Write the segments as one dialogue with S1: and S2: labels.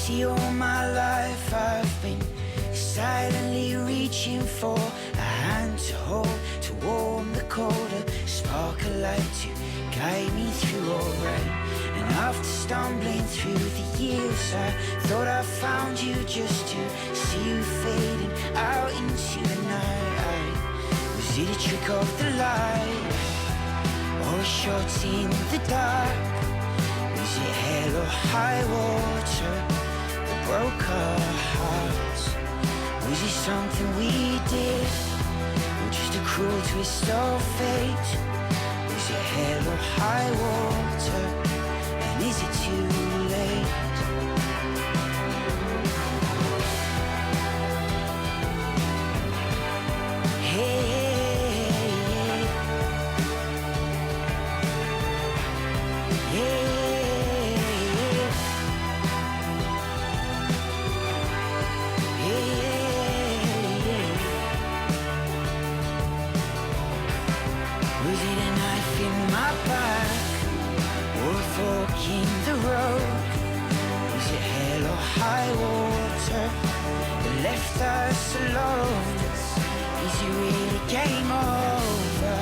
S1: See, all my life I've been silently reaching for a hand to hold, to warm the cold, a spark of light to guide me through all rain. And after stumbling through the years, I thought I found you just to see you fading out into the night. Was it a trick of the light, or a shot in the dark? Was it hell or high water that broke our hearts? Was it something we did, or just a cruel twist of fate? Was it hell or high water, and is it too late? High water that left us alone. Is it really game over?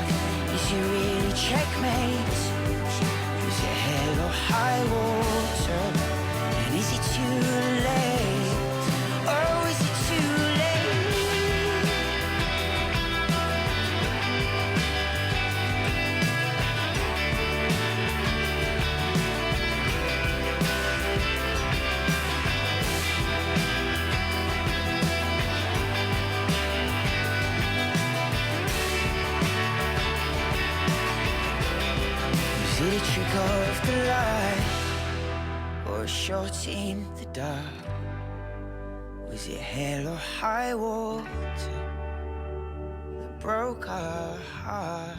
S1: Is it really checkmate? Is it hell or high water? And is it too late? Oh, is it too late? Is it a trick of the light, or a shot in the dark? Was it hell or high water that broke our heart?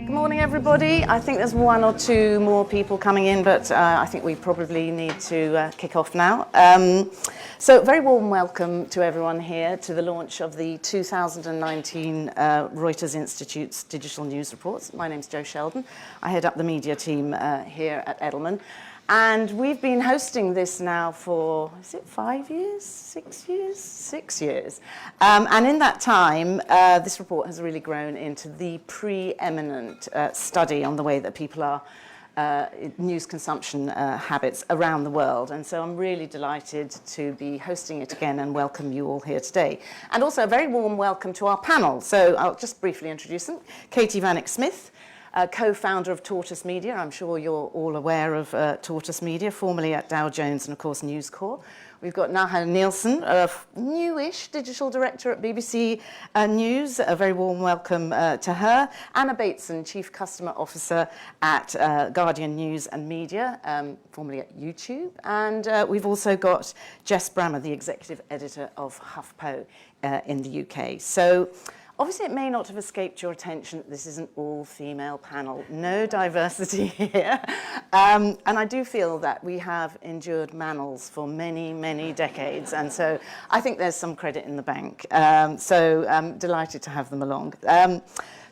S2: Good morning, everybody. I think there's one or two more people coming in, but I think we probably need to kick off now. So very warm welcome to everyone here to the launch of the 2019 Reuters Institute's Digital News Reports. My name's Sheldon. I head up the media team here at Edelman. And we've been hosting this now for, is it 5 years, 6 years? 6 years. And in that time, this report has really grown into the preeminent study on the way that people are news consumption habits around the world. And so I'm really delighted to be hosting it again and welcome you all here today. And also a very warm welcome to our panel. So I'll just briefly introduce them. Katie Vanneck-Smith, co-founder of Tortoise Media. I'm sure you're all aware of Tortoise Media, formerly at Dow Jones and, of course, News Corp. We've got Naja Nielsen, a newish digital director at BBC News. A very warm welcome to her. Anna Bateson, Chief Customer Officer at Guardian News and Media, formerly at YouTube. And we've also got Jess Brammar, the Executive Editor of HuffPost in the UK. So obviously, it may not have escaped your attention that this is an all-female panel. No diversity here. And I do feel that we have endured manners for many, many decades. And so I think there's some credit in the bank. So I'm delighted to have them along.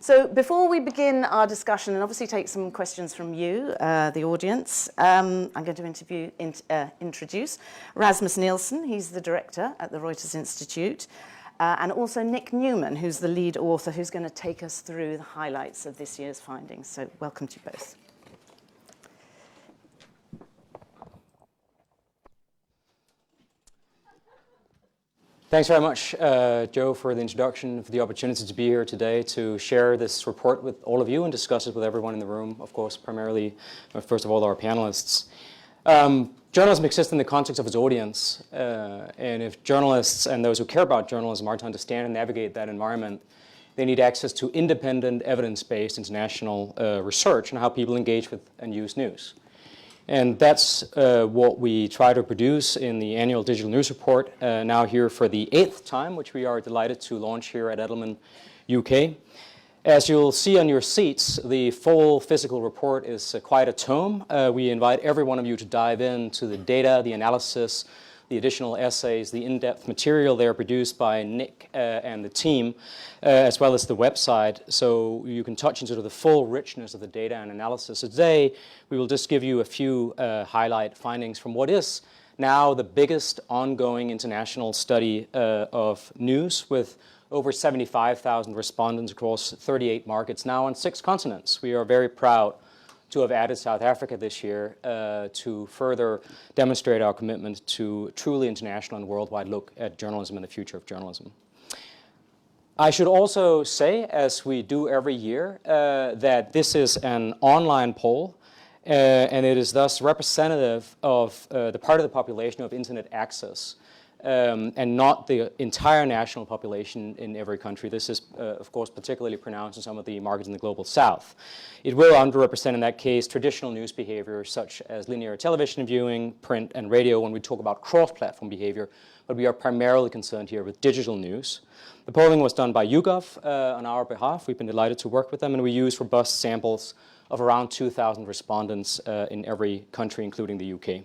S2: So before we begin our discussion, and obviously take some questions from you, the audience, I'm going to introduce Rasmus Nielsen. He's the director at the Reuters Institute. And also Nick Newman, who's the lead author, who's going to take us through the highlights of this year's findings. So welcome to you both.
S3: Thanks very much, Joe, for the introduction, for the opportunity to be here today to share this report with all of you and discuss it with everyone in the room, of course, primarily, first of all, our panelists. Journalism exists in the context of its audience, and if journalists and those who care about journalism are to understand and navigate that environment, they need access to independent, evidence-based international research on how people engage with and use news. And that's what we try to produce in the annual Digital News Report, now here for the 8th time, which we are delighted to launch here at Edelman UK. As you'll see on your seats, the full physical report is quite a tome. We invite every one of you to dive into the data, the analysis, the additional essays, the in-depth material there produced by Nick and the team, as well as the website, so you can touch into the full richness of the data and analysis. So today, we will just give you a few highlight findings from what is now the biggest ongoing international study of news, with over 75,000 respondents across 38 markets, now on 6 continents. We are very proud to have added South Africa this year to further demonstrate our commitment to truly international and worldwide look at journalism and the future of journalism. I should also say, as we do every year, that this is an online poll, and it is thus representative of the part of the population of internet access, and not the entire national population in every country. This is, of course, particularly pronounced in some of the markets in the global south. It will underrepresent, in that case, traditional news behavior such as linear television viewing, print, and radio when we talk about cross-platform behavior, but we are primarily concerned here with digital news. The polling was done by YouGov on our behalf. We've been delighted to work with them, and we used robust samples of around 2,000 respondents in every country, including the UK.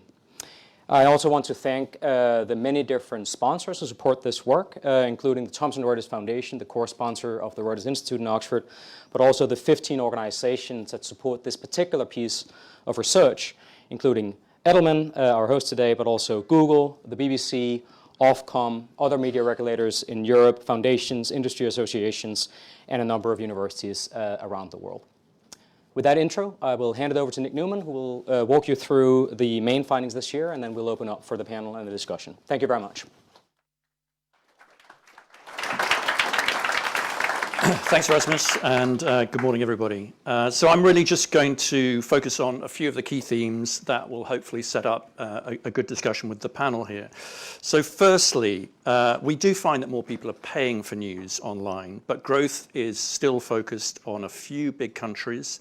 S3: I also want to thank the many different sponsors who support this work, including the Thomson Reuters Foundation, the core sponsor of the Reuters Institute in Oxford, but also the 15 organizations that support this particular piece of research, including Edelman, our host today, but also Google, the BBC, Ofcom, other media regulators in Europe, foundations, industry associations, and a number of universities around the world. With that intro, I will hand it over to Nick Newman, who will walk you through the main findings this year, and then we'll open up for the panel and the discussion. Thank you very much.
S4: Thanks, Rasmus, and good morning, everybody. So I'm really just going to focus on a few of the key themes that will hopefully set up a good discussion with the panel here. So firstly, we do find that more people are paying for news online, but growth is still focused on a few big countries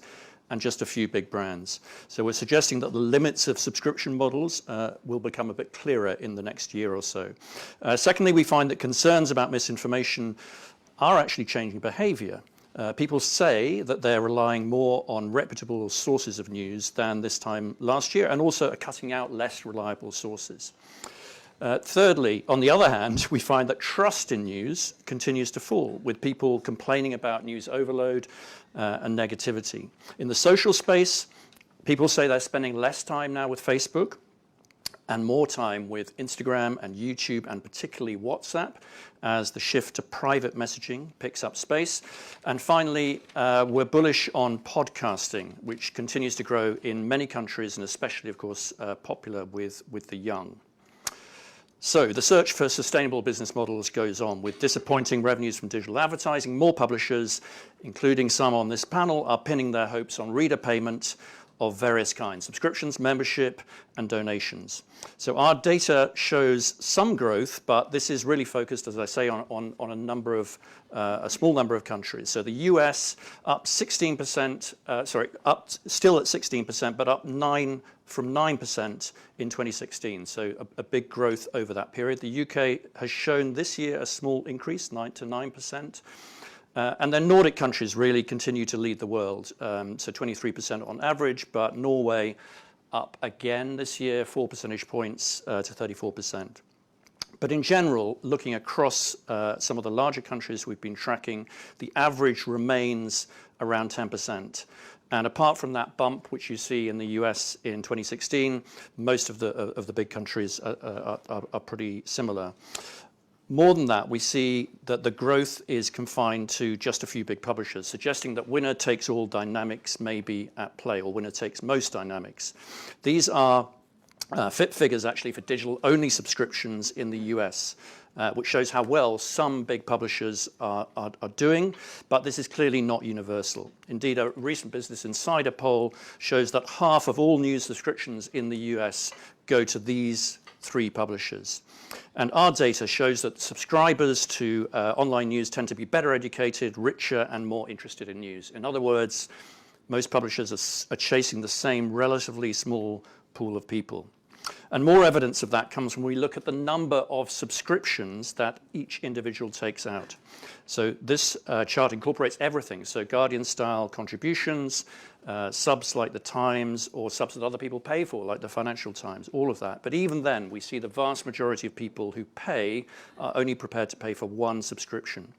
S4: and just a few big brands. So we're suggesting that the limits of subscription models will become a bit clearer in the next year or so. Secondly, we find that concerns about misinformation are actually changing behavior. People say that they're relying more on reputable sources of news than this time last year, and also are cutting out less reliable sources. Thirdly, on the other hand, we find that trust in news continues to fall, with people complaining about news overload and negativity. In the social space, people say they're spending less time now with Facebook and more time with Instagram and YouTube, and particularly WhatsApp, as the shift to private messaging picks up space. And finally, we're bullish on podcasting, which continues to grow in many countries, and especially, of course, popular with the young. So the search for sustainable business models goes on, with disappointing revenues from digital advertising. More publishers, including some on this panel, are pinning their hopes on reader payment of various kinds: subscriptions, membership, and donations. So our data shows some growth, but this is really focused, as I say, on a small number of countries. So the US up 16%, up still at 16%, but up from 9% in 2016. So a big growth over that period. The UK has shown this year a small increase, 9%. And then Nordic countries really continue to lead the world, so 23% on average, but Norway up again this year, 4 percentage points to 34%. But in general, looking across some of the larger countries we've been tracking, the average remains around 10%. And apart from that bump, which you see in the US in 2016, most of the big countries are pretty similar. More than that, we see that the growth is confined to just a few big publishers, suggesting that winner-takes-all dynamics may be at play, or winner-takes-most dynamics. These are fit figures, actually, for digital-only subscriptions in the US, which shows how well some big publishers are doing, but this is clearly not universal. Indeed, a recent Business Insider poll shows that half of all news subscriptions in the US go to these 3 publishers. And our data shows that subscribers to online news tend to be better educated, richer, and more interested in news. In other words, most publishers are chasing the same relatively small pool of people. And more evidence of that comes when we look at the number of subscriptions that each individual takes out. So this chart incorporates everything. So Guardian-style contributions, subs like the Times, or subs that other people pay for, like the Financial Times, all of that. But even then, we see the vast majority of people who pay are only prepared to pay for one subscription.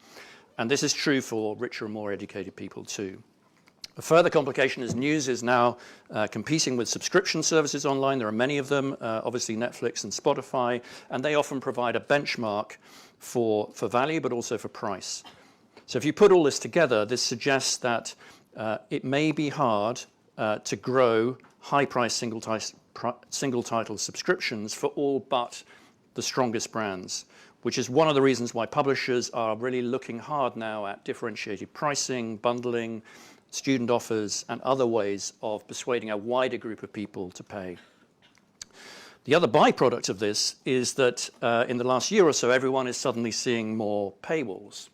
S4: And this is true for richer and more educated people too. A further complication is news is now competing with subscription services online. There are many of them, obviously Netflix and Spotify, and they often provide a benchmark for value, but also for price. So if you put all this together, this suggests that it may be hard to grow high-price single-title subscriptions for all but the strongest brands, which is one of the reasons why publishers are really looking hard now at differentiated pricing, bundling, student offers, and other ways of persuading a wider group of people to pay. The other byproduct of this is that in the last year or so, everyone is suddenly seeing more paywalls.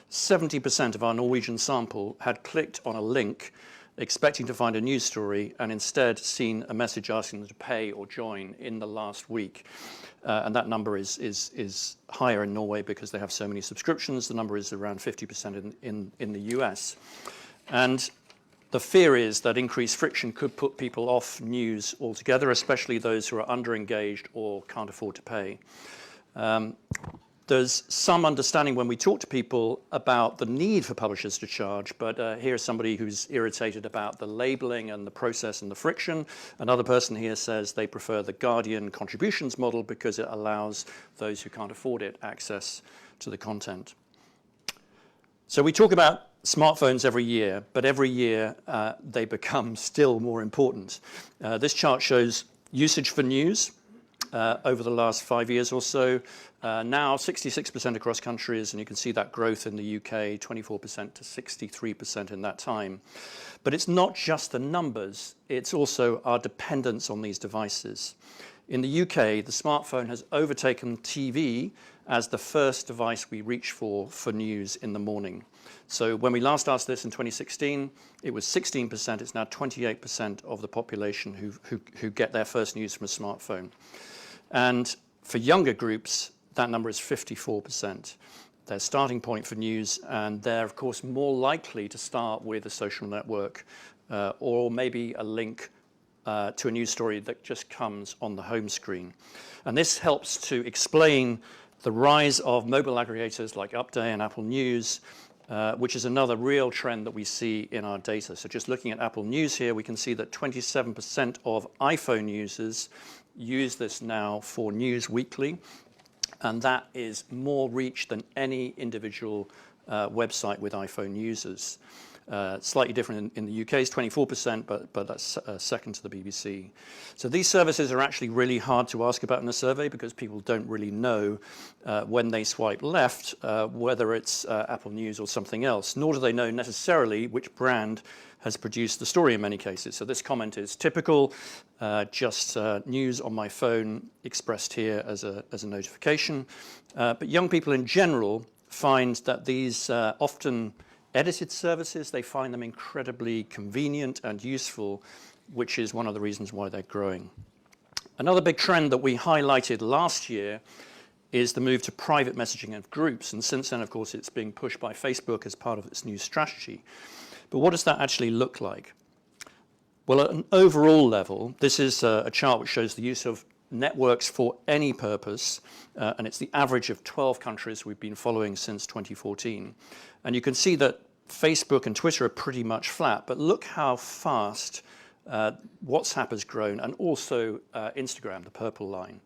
S4: 70% of our Norwegian sample had clicked on a link expecting to find a news story and instead seen a message asking them to pay or join in the last week. And that number is higher in Norway because they have so many subscriptions. The number is around 50% in the US. And the fear is that increased friction could put people off news altogether, especially those who are underengaged or can't afford to pay. There's some understanding when we talk to people about the need for publishers to charge, but here's somebody who's irritated about the labeling and the process and the friction. Another person here says they prefer the Guardian contributions model because it allows those who can't afford it access to the content. So we talk about smartphones every year, but every year they become still more important. This chart shows usage for news over the last 5 years or so. Now 66% across countries, and you can see that growth in the UK, 24% to 63% in that time. But it's not just the numbers, it's also our dependence on these devices. In the UK, the smartphone has overtaken TV as the first device we reach for news in the morning. So when we last asked this in 2016, it was 16%. It's now 28% of the population who get their first news from a smartphone. And for younger groups, that number is 54%. Their starting point for news, and they're, of course, more likely to start with a social network or maybe a link to a news story that just comes on the home screen. And this helps to explain the rise of mobile aggregators like Upday and Apple News, which is another real trend that we see in our data. So just looking at Apple News here, we can see that 27% of iPhone users use this now for news weekly, and that is more reach than any individual website with iPhone users. Slightly different in the UK, is 24%, but that's second to the BBC. So these services are actually really hard to ask about in a survey because people don't really know when they swipe left whether it's Apple News or something else, nor do they know necessarily which brand has produced the story in many cases. So this comment is typical, just news on my phone expressed here as a notification. But young people in general find that these often edited services, they find them incredibly convenient and useful, which is one of the reasons why they're growing. Another big trend that we highlighted last year is the move to private messaging of groups. And since then, of course, it's being pushed by Facebook as part of its new strategy. But what does that actually look like? Well, at an overall level, this is a chart which shows the use of networks for any purpose, and it's the average of 12 countries we've been following since 2014. And you can see that Facebook and Twitter are pretty much flat, but look how fast WhatsApp has grown, and also Instagram, the purple line.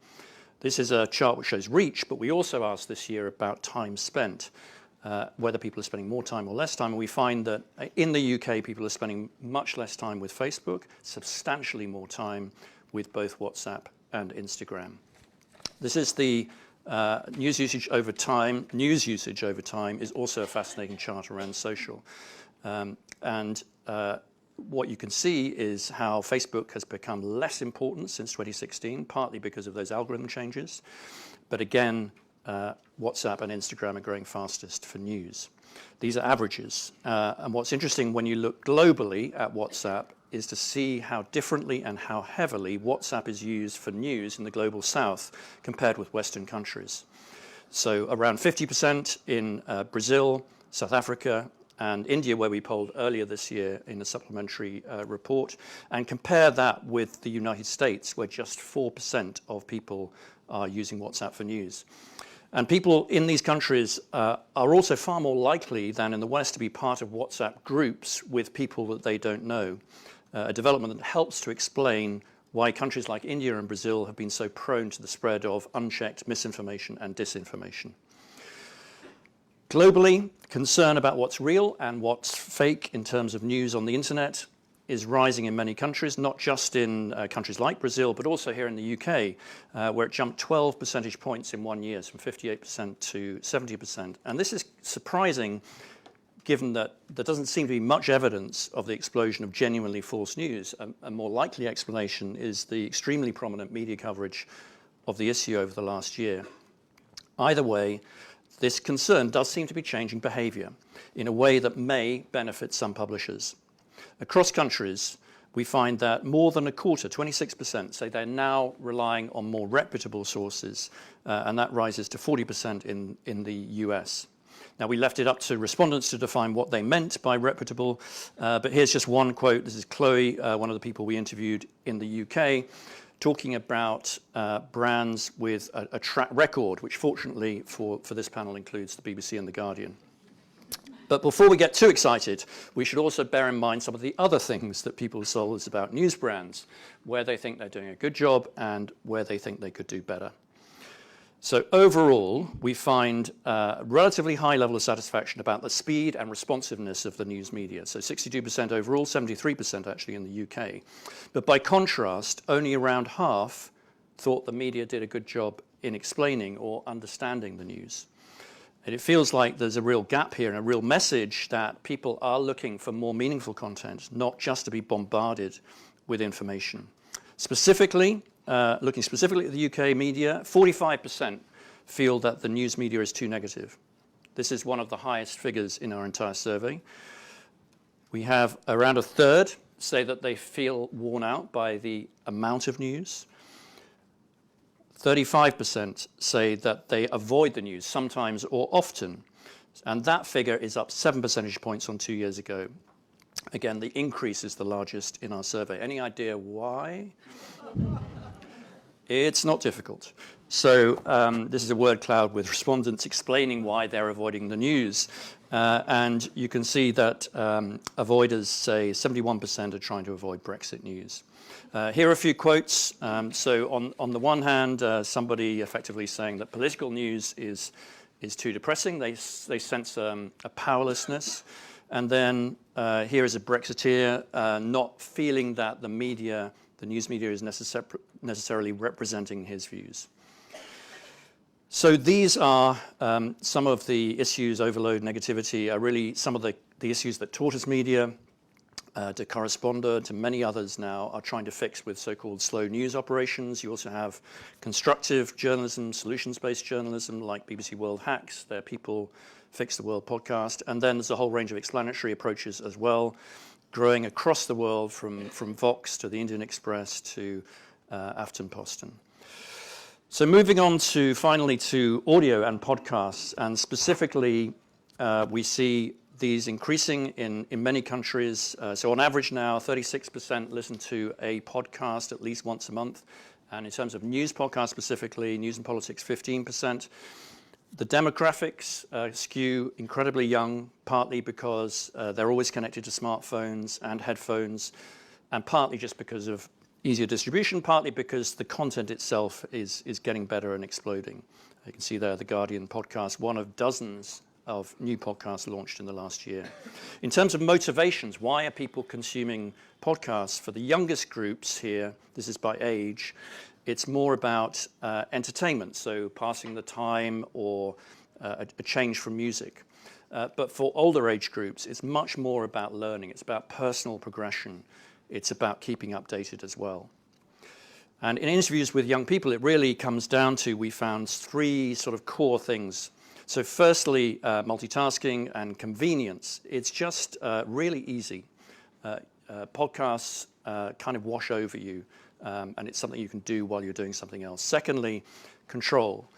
S4: This is a chart which shows reach, but we also asked this year about time spent, whether people are spending more time or less time. And we find that in the UK, people are spending much less time with Facebook, substantially more time with both WhatsApp and Instagram. This is the news usage over time. News usage over time is also a fascinating chart around social. What you can see is how Facebook has become less important since 2016, partly because of those algorithm changes. But again, WhatsApp and Instagram are growing fastest for news. These are averages. And what's interesting when you look globally at WhatsApp, is to see how differently and how heavily WhatsApp is used for news in the global south compared with Western countries. So around 50% in Brazil, South Africa, and India, where we polled earlier this year in a supplementary report, and compare that with the United States, where just 4% of people are using WhatsApp for news. And people in these countries are also far more likely than in the West to be part of WhatsApp groups with people that they don't know, a development that helps to explain why countries like India and Brazil have been so prone to the spread of unchecked misinformation and disinformation. Globally, concern about what's real and what's fake in terms of news on the internet is rising in many countries, not just in countries like Brazil, but also here in the UK, where it jumped 12 percentage points in 1 year, from 58% to 70%. And this is surprising, given that there doesn't seem to be much evidence of the explosion of genuinely false news. A more likely explanation is the extremely prominent media coverage of the issue over the last year. Either way, this concern does seem to be changing behavior in a way that may benefit some publishers. Across countries, we find that more than a quarter, 26%, say they're now relying on more reputable sources, and that rises to 40% in the US. Now, we left it up to respondents to define what they meant by reputable, but here's just one quote. This is Chloe, one of the people we interviewed in the UK, talking about brands with a track record, which fortunately for this panel includes the BBC and The Guardian. But before we get too excited, we should also bear in mind some of the other things that people tell us about news brands, where they think they're doing a good job and where they think they could do better. So overall, we find a relatively high level of satisfaction about the speed and responsiveness of the news media. So 62% overall, 73% actually in the UK. But by contrast, only around half thought the media did a good job in explaining or understanding the news. And it feels like there's a real gap here and a real message that people are looking for more meaningful content, not just to be bombarded with information. Specifically, looking specifically at the UK media, 45% feel that the news media is too negative. This is one of the highest figures in our entire survey. We have around a third say that they feel worn out by the amount of news. 35% say that they avoid the news sometimes or often, and that figure is up 7 percentage points on 2 years ago. Again, the increase is the largest in our survey. Any idea why? It's not difficult. So this is a word cloud with respondents explaining why they're avoiding the news. And you can see that avoiders say 71% are trying to avoid Brexit news. Here are a few quotes. So on the one hand, somebody effectively saying that political news is too depressing. They sense a powerlessness. And then here is a Brexiteer not feeling that the news media is necessarily representing his views. So these are some of the issues, overload, negativity, are really some of the issues that Tortoise Media, to Corresponder, to many others now are trying to fix with so-called slow news operations. You also have constructive journalism, solutions-based journalism like BBC World Hacks, their People Fix the World podcast, and then there's a whole range of explanatory approaches as well, growing across the world from Vox to the Indian Express to Aftenposten. So moving on to finally to audio and podcasts, and specifically we see these increasing in many countries. So on average now, 36% listen to a podcast at least once a month. And in terms of news podcasts specifically, news and politics, 15%. The demographics skew incredibly young, partly because they're always connected to smartphones and headphones, and partly just because of easier distribution, partly because the content itself is getting better and exploding. You can see there The Guardian podcast, one of dozens of new podcasts launched in the last year. In terms of motivations, why are people consuming podcasts? For the youngest groups here, this is by age, it's more about entertainment, so passing the time or a change from music. But for older age groups, it's much more about learning. It's about personal progression. It's about keeping updated as well. And in interviews with young people, it really comes down to, we found 3 sort of core things. So firstly, multitasking and convenience. It's just really easy. podcasts kind of wash over you, and it's something you can do while you're doing something else. Secondly, control.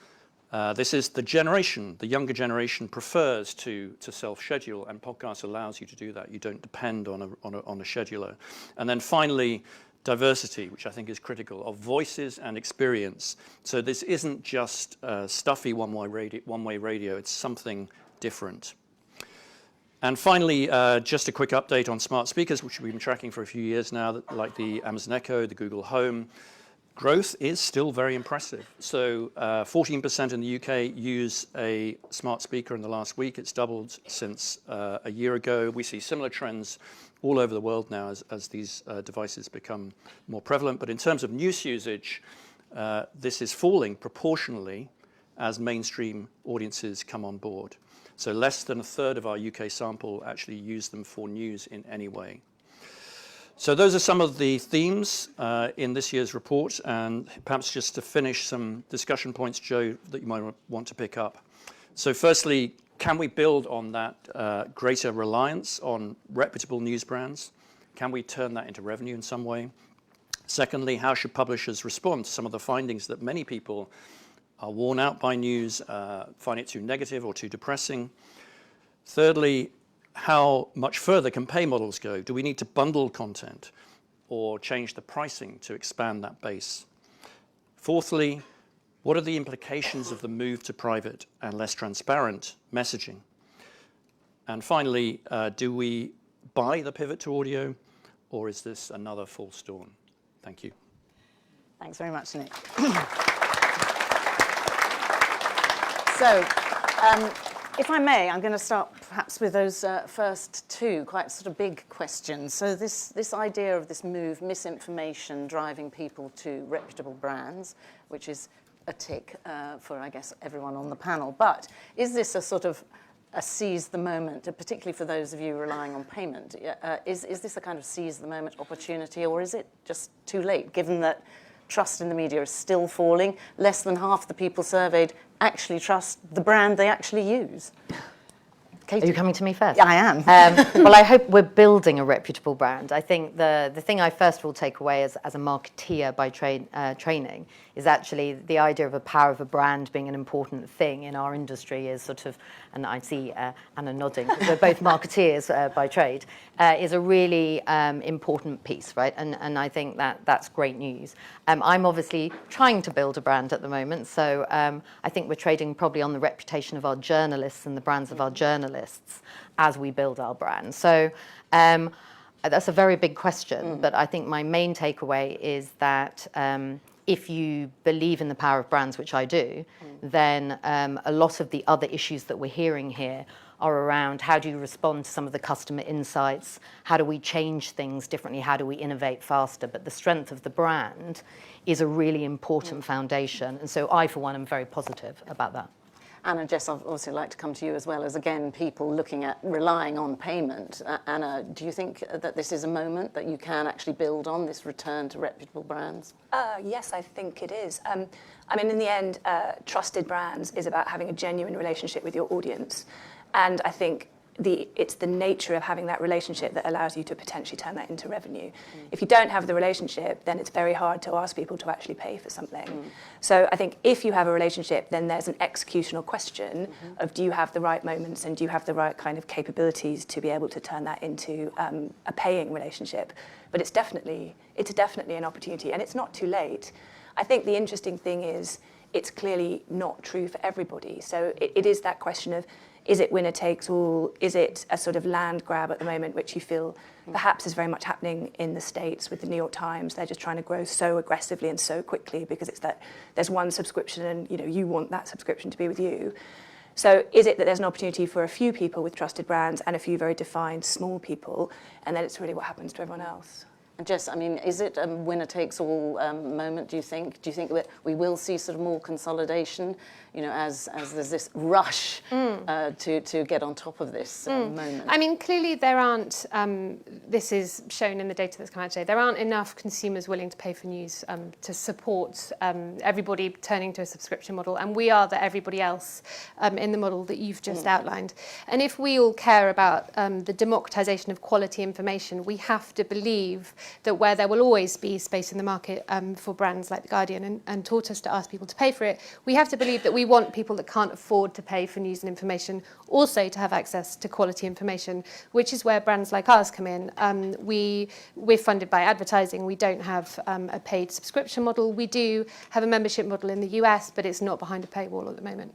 S4: This is the generation, the younger generation prefers to self-schedule, and podcast allows you to do that. You don't depend on a scheduler. And then finally, diversity, which I think is critical, of voices and experience. So this isn't just stuffy one-way radio, it's something different. And finally, just a quick update on smart speakers, which we've been tracking for a few years now, like the Amazon Echo, the Google Home. Growth is still very impressive. So 14% in the UK use a smart speaker in the last week. It's doubled since a year ago. We see similar trends all over the world now as these devices become more prevalent. But in terms of news usage, this is falling proportionally as mainstream audiences come on board. So less than a third of our UK sample actually use them for news in any way. So those are some of the themes in this year's report, and perhaps just to finish, some discussion points, Joe, that you might want to pick up. So firstly, can we build on that greater reliance on reputable news brands? Can we turn that into revenue in some way? Secondly, how should publishers respond to some of the findings that many people are worn out by news, find it too negative or too depressing? Thirdly, how much further can pay models go? Do we need to bundle content or change the pricing to expand that base? Fourthly, what are the implications of the move to private and less transparent messaging? And finally, do we buy the pivot to audio, or is this another false dawn? Thank you.
S2: Thanks very much, Nick. So, if I may, I'm going to start perhaps with those first two quite sort of big questions. So this idea of this move, misinformation driving people to reputable brands, which is a tick for, I guess, everyone on the panel. But is this a sort of a seize the moment, particularly for those of you relying on payment? Is this a kind of seize the moment opportunity, or is it just too late, given that trust in the media is still falling? Less than half the people surveyed actually trust the brand they actually use.
S5: Katie. Are you coming to me first?
S2: Yeah, I am.
S5: Well, I hope we're building a reputable brand. I think the thing I first of all take away as a marketeer by training is actually the idea of the power of a brand being an important thing in our industry is sort of, and I see Anna nodding, because we're both marketeers by trade, is a really important piece, right? And I think that's great news. I'm obviously trying to build a brand at the moment, so I think we're trading probably on the reputation of our journalists and the brands of our journalists as we build our brand. So that's a very big question, but I think my main takeaway is that if you believe in the power of brands, which I do, then a lot of the other issues that we're hearing here are around how do you respond to some of the customer insights, how do we change things differently, how do we innovate faster. But the strength of the brand is a really important foundation. And so I, for one, am very positive about that.
S2: Anna, Jess, I'd also like to come to you as well as, again, people looking at relying on payment. Anna, do you think that this is a moment that you can actually build on, this return to reputable brands?
S6: Yes, I think it is. I mean, in the end, trusted brands is about having a genuine relationship with your audience. And I think it's the nature of having that relationship that allows you to potentially turn that into revenue. If you don't have the relationship, then it's very hard to ask people to actually pay for something. So I think if you have a relationship, then there's an executional question of do you have the right moments and do you have the right kind of capabilities to be able to turn that into a paying relationship. But it's definitely an opportunity, and it's not too late. I think the interesting thing is it's clearly not true for everybody. So it is that question of, is it winner takes all? Is it a sort of land grab at the moment, which you feel perhaps is very much happening in the States with the New York Times? They're just trying to grow so aggressively and so quickly because it's that there's one subscription and you want that subscription to be with you. So is it that there's an opportunity for a few people with trusted brands and a few very defined small people, and then it's really what happens to everyone else?
S2: Jess, I mean, is it a winner-takes-all moment, do you think? Do you think that we will see sort of more consolidation, you know, as there's this rush to get on top of this moment?
S7: I mean, clearly there aren't, this is shown in the data that's come out today, there aren't enough consumers willing to pay for news to support everybody turning to a subscription model, and we are the everybody else in the model that you've just outlined. And if we all care about the democratisation of quality information, we have to believe that where there will always be space in the market for brands like The Guardian and Tortoise to ask people to pay for it, we have to believe that we want people that can't afford to pay for news and information also to have access to quality information, which is where brands like ours come in. We're funded by advertising. We don't have a paid subscription model. We do have a membership model in the US, but it's not behind a paywall at the moment.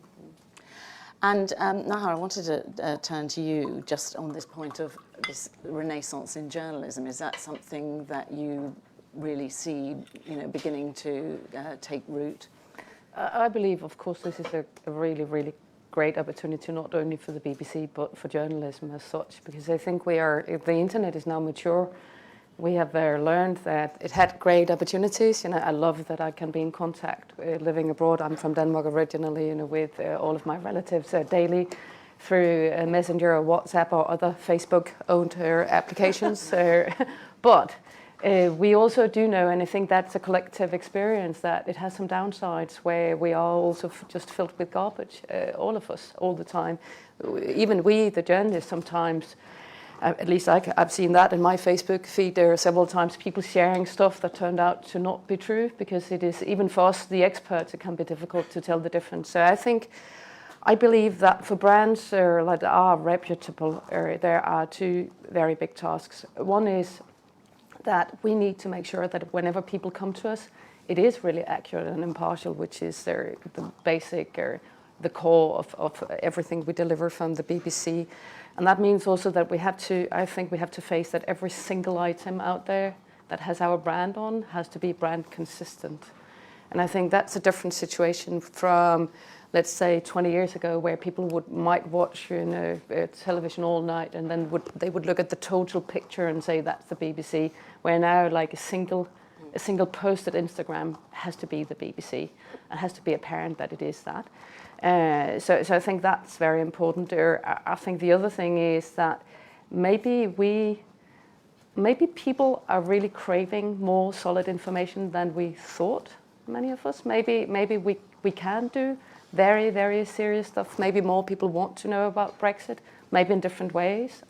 S2: And Naja, I wanted to turn to you just on this point of this renaissance in journalism. Is that something that you really see, you know, beginning to take root?
S8: I believe, of course, this is a really, really great opportunity, not only for the BBC, but for journalism as such, because I think the internet is now mature. We have learned that it had great opportunities. You know, I love that I can be in contact living abroad. I'm from Denmark originally, you know, with all of my relatives daily through Messenger or WhatsApp or other Facebook-owned applications. But we also do know, and I think that's a collective experience, that it has some downsides where we are also just filled with garbage, all of us, all the time. Even we, the journalists, sometimes, at least I've seen that in my Facebook feed. There are several times people sharing stuff that turned out to not be true, because it is, even for us, the experts, it can be difficult to tell the difference. So I believe that for brands that are reputable, there are two very big tasks. One is that we need to make sure that whenever people come to us, it is really accurate and impartial, which is the basic the core of everything we deliver from the BBC. And that means also that I think we have to face that every single item out there that has our brand on has to be brand consistent. And I think that's a different situation from, let's say, 20 years ago, where people might watch, you know, television all night, and then they would look at the total picture and say that's the BBC. Where now, like a single post at Instagram has to be the BBC. It has to be apparent that it is that. So I think that's very important. I think the other thing is that maybe people are really craving more solid information than we thought. Many of us, maybe we can do very, very serious stuff. Maybe more people want to know about Brexit, maybe in different ways.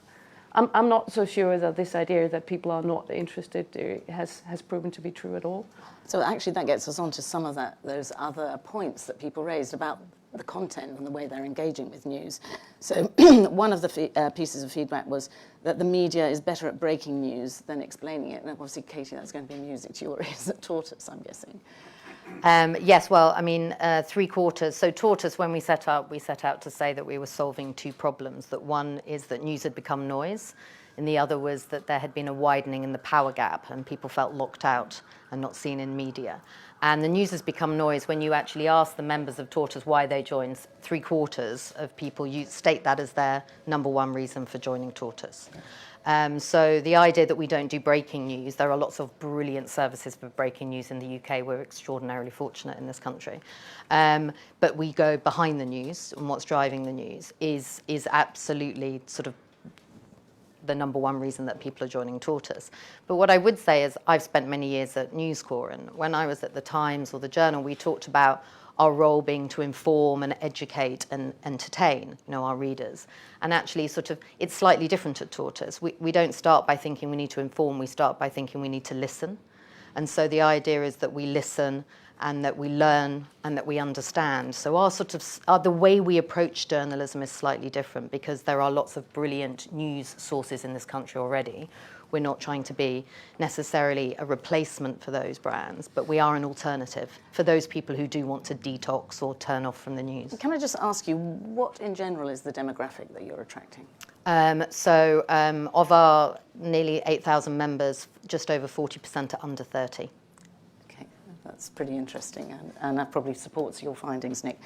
S8: I'm not so sure that this idea that people are not interested has proven to be true at all.
S2: So actually that gets us on to some of those other points that people raised about the content and the way they're engaging with news. So one of the pieces of feedback was that the media is better at breaking news than explaining it. And obviously, Katie, that's going to be music to your ears at Tortoise, I'm guessing.
S5: Yes, well, I mean, 3/4. So Tortoise, when we set out to say that we were solving two problems. That one is that news had become noise, and the other was that there had been a widening in the power gap, and people felt locked out and not seen in media. And the news has become noise. When you actually ask the members of Tortoise why they joined, 3/4 of people state that as their number one reason for joining Tortoise. So the idea that we don't do breaking news, there are lots of brilliant services for breaking news in the UK. We're extraordinarily fortunate in this country. But we go behind the news, and what's driving the news is absolutely sort of the number one reason that people are joining Tortoise. But what I would say is I've spent many years at News Corps, and when I was at the Times or the Journal, we talked about our role being to inform and educate and entertain, our readers. And actually, it's slightly different at Tortoise. We don't start by thinking we need to inform, we start by thinking we need to listen. And so the idea is that we listen and that we learn and that we understand. So the way we approach journalism is slightly different, because there are lots of brilliant news sources in this country already. We're not trying to be necessarily a replacement for those brands, but we are an alternative for those people who do want to detox or turn off from the news.
S2: Can I just ask you, what in general is the demographic that you're attracting?
S5: Of our nearly 8,000 members, just over 40% are under 30.
S2: Okay, that's pretty interesting, and that probably supports your findings, Nick.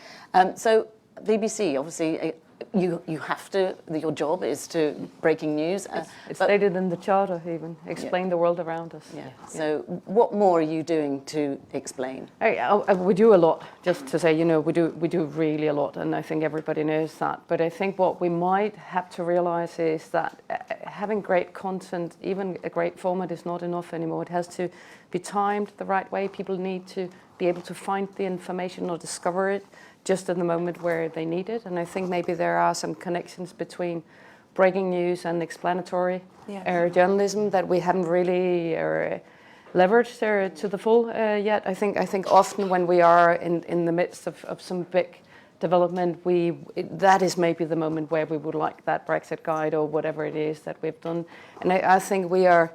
S2: So BBC, obviously you have to, your job is to breaking news.
S8: It's stated in the charter even, explain the world around us.
S2: Yeah. So what more are you doing to explain?
S8: We do a lot, just to say, we do really a lot, and I think everybody knows that. But I think what we might have to realize is that having great content, even a great format, is not enough anymore. It has to be timed the right way. People need to be able to find the information or discover it just in the moment where they need it. And I think maybe there are some connections between breaking news and explanatory journalism that we haven't really leveraged to the full yet. I think often when we are in the midst of some big development, that is maybe the moment where we would like that Brexit guide or whatever it is that we've done. And I think we are,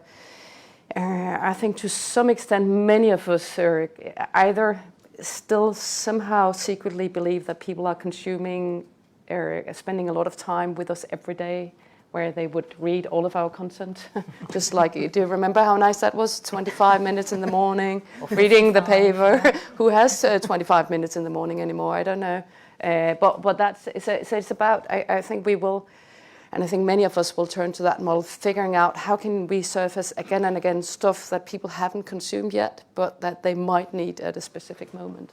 S8: I think to some extent, many of us are either still somehow secretly believe that people are consuming or spending a lot of time with us every day, where they would read all of our content. Just like, do you remember how nice that was? 25 minutes in the morning, reading the paper. Who has 25 minutes in the morning anymore? I don't know. But that's, it's about, I think we will, and I think many of us will turn to that model, figuring out how can we surface again and again stuff that people haven't consumed yet, but that they might need at a specific moment.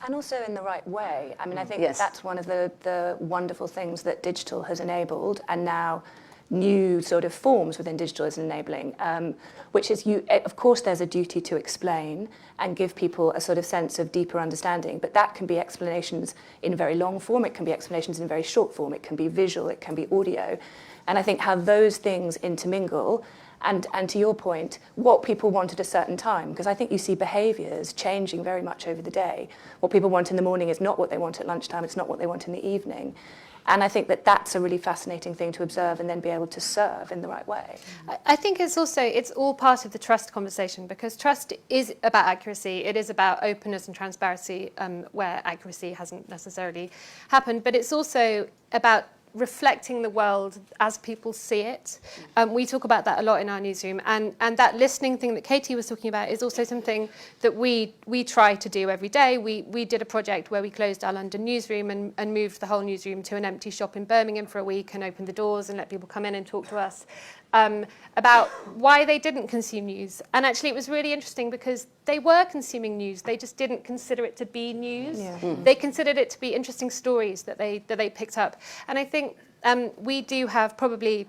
S6: And also in the right way. I mean, I think that's one of the wonderful things that digital has enabled, and now new sort of forms within digital is enabling, which is, of course, there's a duty to explain and give people a sort of sense of deeper understanding, but that can be explanations in very long form, it can be explanations in very short form, it can be visual, it can be audio. And I think how those things intermingle, and to your point, what people want at a certain time, because I think you see behaviours changing very much over the day. What people want in the morning is not what they want at lunchtime, it's not what they want in the evening. And I think that that's a really fascinating thing to observe and then be able to serve in the right way.
S7: I think it's all part of the trust conversation, because trust is about accuracy. It is about openness and transparency, where accuracy hasn't necessarily happened. But it's also about reflecting the world as people see it. We talk about that a lot in our newsroom, and that listening thing that Katie was talking about is also something that we try to do every day. We did a project where we closed our London newsroom and moved the whole newsroom to an empty shop in Birmingham for a week and opened the doors and let people come in and talk to us about why they didn't consume news. And actually it was really interesting because they were consuming news, they just didn't consider it to be news. They considered it to be interesting stories that they picked up. And I think we do have probably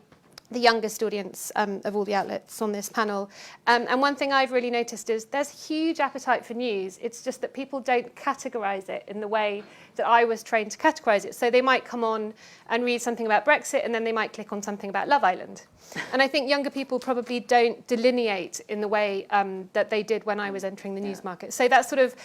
S7: the youngest audience of all the outlets on this panel. And one thing I've really noticed is there's huge appetite for news. It's just that people don't categorise it in the way that I was trained to categorise it. So they might come on and read something about Brexit, and then they might click on something about Love Island. And I think younger people probably don't delineate in the way that they did when I was entering the news market. So that's sort of,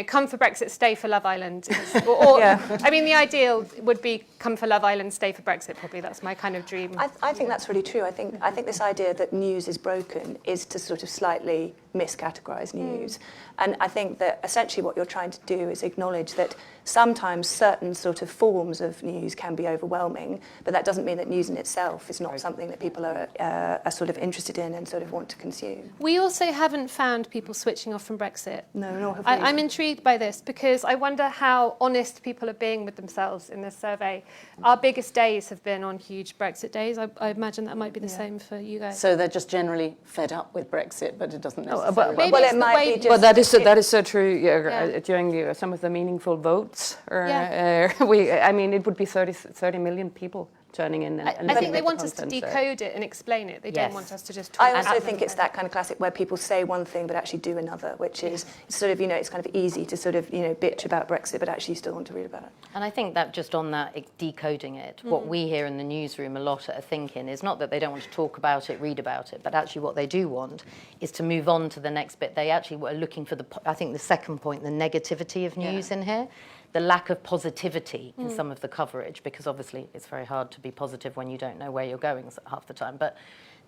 S7: come for Brexit, stay for Love Island. I mean, the ideal would be come for Love Island, stay for Brexit, probably. That's my kind of dream.
S6: I think that's really true. I think this idea that news is broken is to sort of slightly miscategorise news. And I think that essentially what you're trying to do is acknowledge that sometimes certain sort of forms of news can be overwhelming, but that doesn't mean that news in itself is not something that people are sort of interested in and sort of want to consume.
S7: We also haven't found people switching off from Brexit.
S6: No, nor have we.
S7: I'm intrigued by this because I wonder how honest people are being with themselves in this survey. Our biggest days have been on huge Brexit days. I imagine that might be the same for you guys.
S2: So they're just generally fed up with Brexit, but it doesn't necessarily...
S7: Well, it might be just...
S8: Well, that is so true. During some of the meaningful votes, I mean, it would be 30 million people turning in. And
S7: I think they want us to decode it and explain it. They don't want us to just talk.
S6: I also think it's that kind of classic where people say one thing but actually do another, which is sort of, it's kind of easy to sort of, bitch about Brexit, but actually you still want to read about it.
S5: And I think that just on that, decoding it, what we hear in the newsroom a lot are thinking is not that they don't want to talk about it, read about it, but actually what they do want is to move on to the next bit. They actually were looking for I think the second point, the negativity of news in here. The lack of positivity in some of the coverage, because obviously it's very hard to be positive when you don't know where you're going half the time. But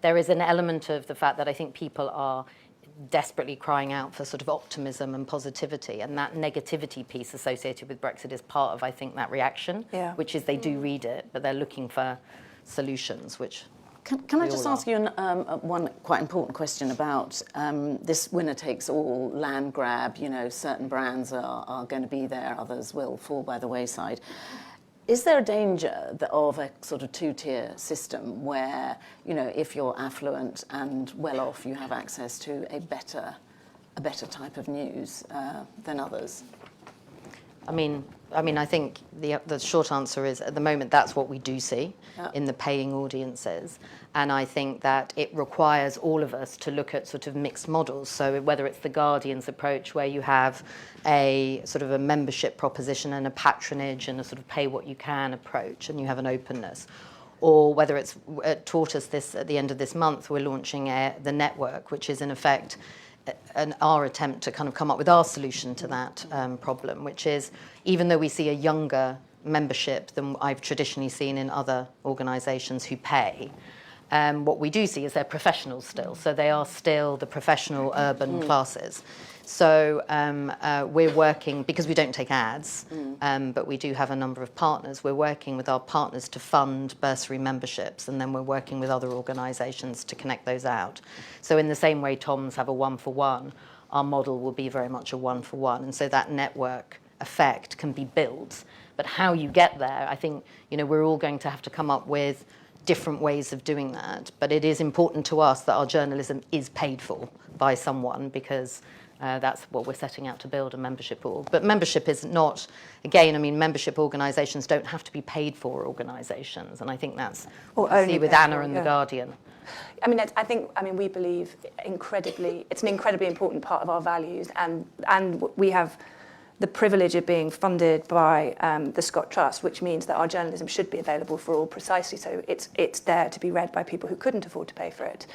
S5: there is an element of the fact that I think people are desperately crying out for sort of optimism and positivity, and that negativity piece associated with Brexit is part of, I think, that reaction, which is they do read it, but they're looking for solutions, which...
S2: Can I just ask you one quite important question about this winner-takes-all land grab? Certain brands are going to be there, others will fall by the wayside. Is there a danger of a sort of two-tier system where, you know, if you're affluent and well off, you have access to a better type of news than others?
S5: I mean, I think the short answer is at the moment that's what we do see in the paying audiences, and I think that it requires all of us to look at sort of mixed models. So whether it's the Guardian's approach, where you have a sort of a membership proposition and a patronage and a sort of pay what you can approach, and you have an openness, or whether it's at Tortoise at the end of this month, we're launching the network, which is in effect our attempt to kind of come up with our solution to that problem, which is, even though we see a younger membership than I've traditionally seen in other organisations who pay, what we do see is they're professionals still. So they are still the professional urban classes. So we're working, because we don't take ads, but we do have a number of partners, we're working with our partners to fund bursary memberships, and then we're working with other organisations to connect those out. So in the same way Toms have a one-for-one, our model will be very much a one-for-one, and so that network effect can be built. But how you get there, I think, you know, we're all going to have to come up with different ways of doing that. But it is important to us that our journalism is paid for by someone, because that's what we're setting out to build, a membership org. But membership is not, again, I mean, membership organisations don't have to be paid for organisations. And I think that's what we see with Anna and The Guardian.
S6: I mean, we believe it's an incredibly important part of our values, and we have the privilege of being funded by the Scott Trust, which means that our journalism should be available for all, precisely so it's there to be read by people who couldn't afford to pay for it.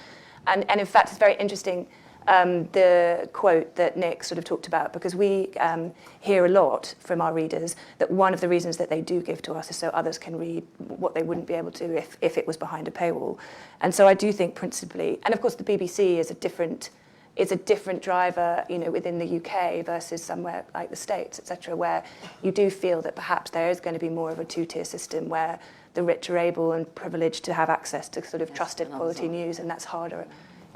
S6: And in fact, it's very interesting, the quote that Nick sort of talked about, because we hear a lot from our readers that one of the reasons that they do give to us is so others can read what they wouldn't be able to if it was behind a paywall. And so I do think principally, and of course the BBC is a different driver, you know, within the UK versus somewhere like the States, etc., where you do feel that perhaps there is going to be more of a two-tier system where the rich are able and privileged to have access to sort of trusted quality news, and that's harder.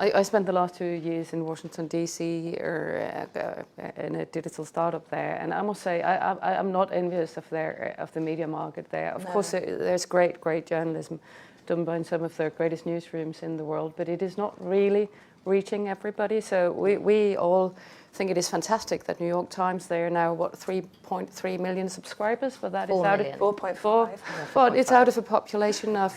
S8: I spent the last 2 years in Washington, D.C., in a digital startup there, and I must say I'm not envious of the media market there. Of course, there's great journalism done by some of the greatest newsrooms in the world, but it is not really reaching everybody. So we all think it is fantastic that New York Times, they are now, 3.3 million subscribers, but that is out of
S6: 4.5.
S8: But it's out of a population of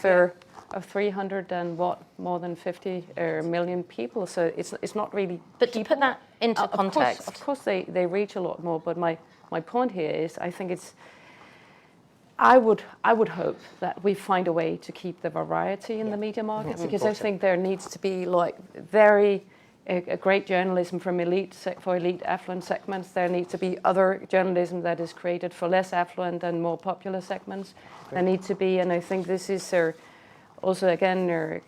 S8: 300 and more than 50 million people. So it's not really.
S5: But to put that into context,
S8: of course they reach a lot more. But my point here is, I think it's. I would hope that we find a way to keep the variety in the media market, because I think there needs to be like a great journalism for elite affluent segments. There needs to be other journalism that is created for less affluent and more popular segments. There needs to be, and I think this is also again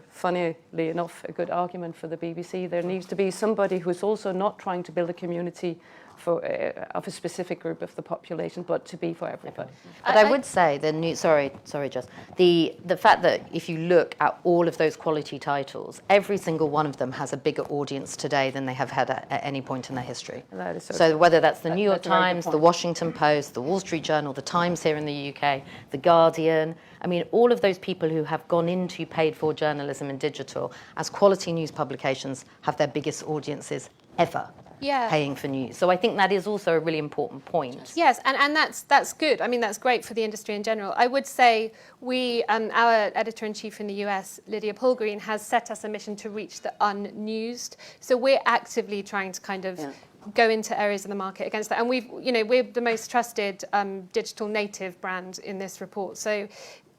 S8: funnily enough a good argument for the BBC. There needs to be somebody who's also not trying to build a community of a specific group of the population, but to be for everybody.
S5: But I would say sorry, Jess. The fact that if you look at all of those quality titles, every single one of them has a bigger audience today than they have had at any point in their history.
S8: That is
S5: so whether that's the New York Times, the Washington Post, the Wall Street Journal, the Times here in the UK, the Guardian, I mean, all of those people who have gone into paid-for journalism and digital as quality news publications have their biggest audiences ever. Paying for news. So I think that is also a really important point.
S7: Yes, and that's good. I mean, that's great for the industry in general. I would say our editor-in-chief in the US, Lydia Polgreen, has set us a mission to reach the unnewsed. So we're actively trying to kind of go into areas of the market against that. And we're the most trusted digital native brand in this report. So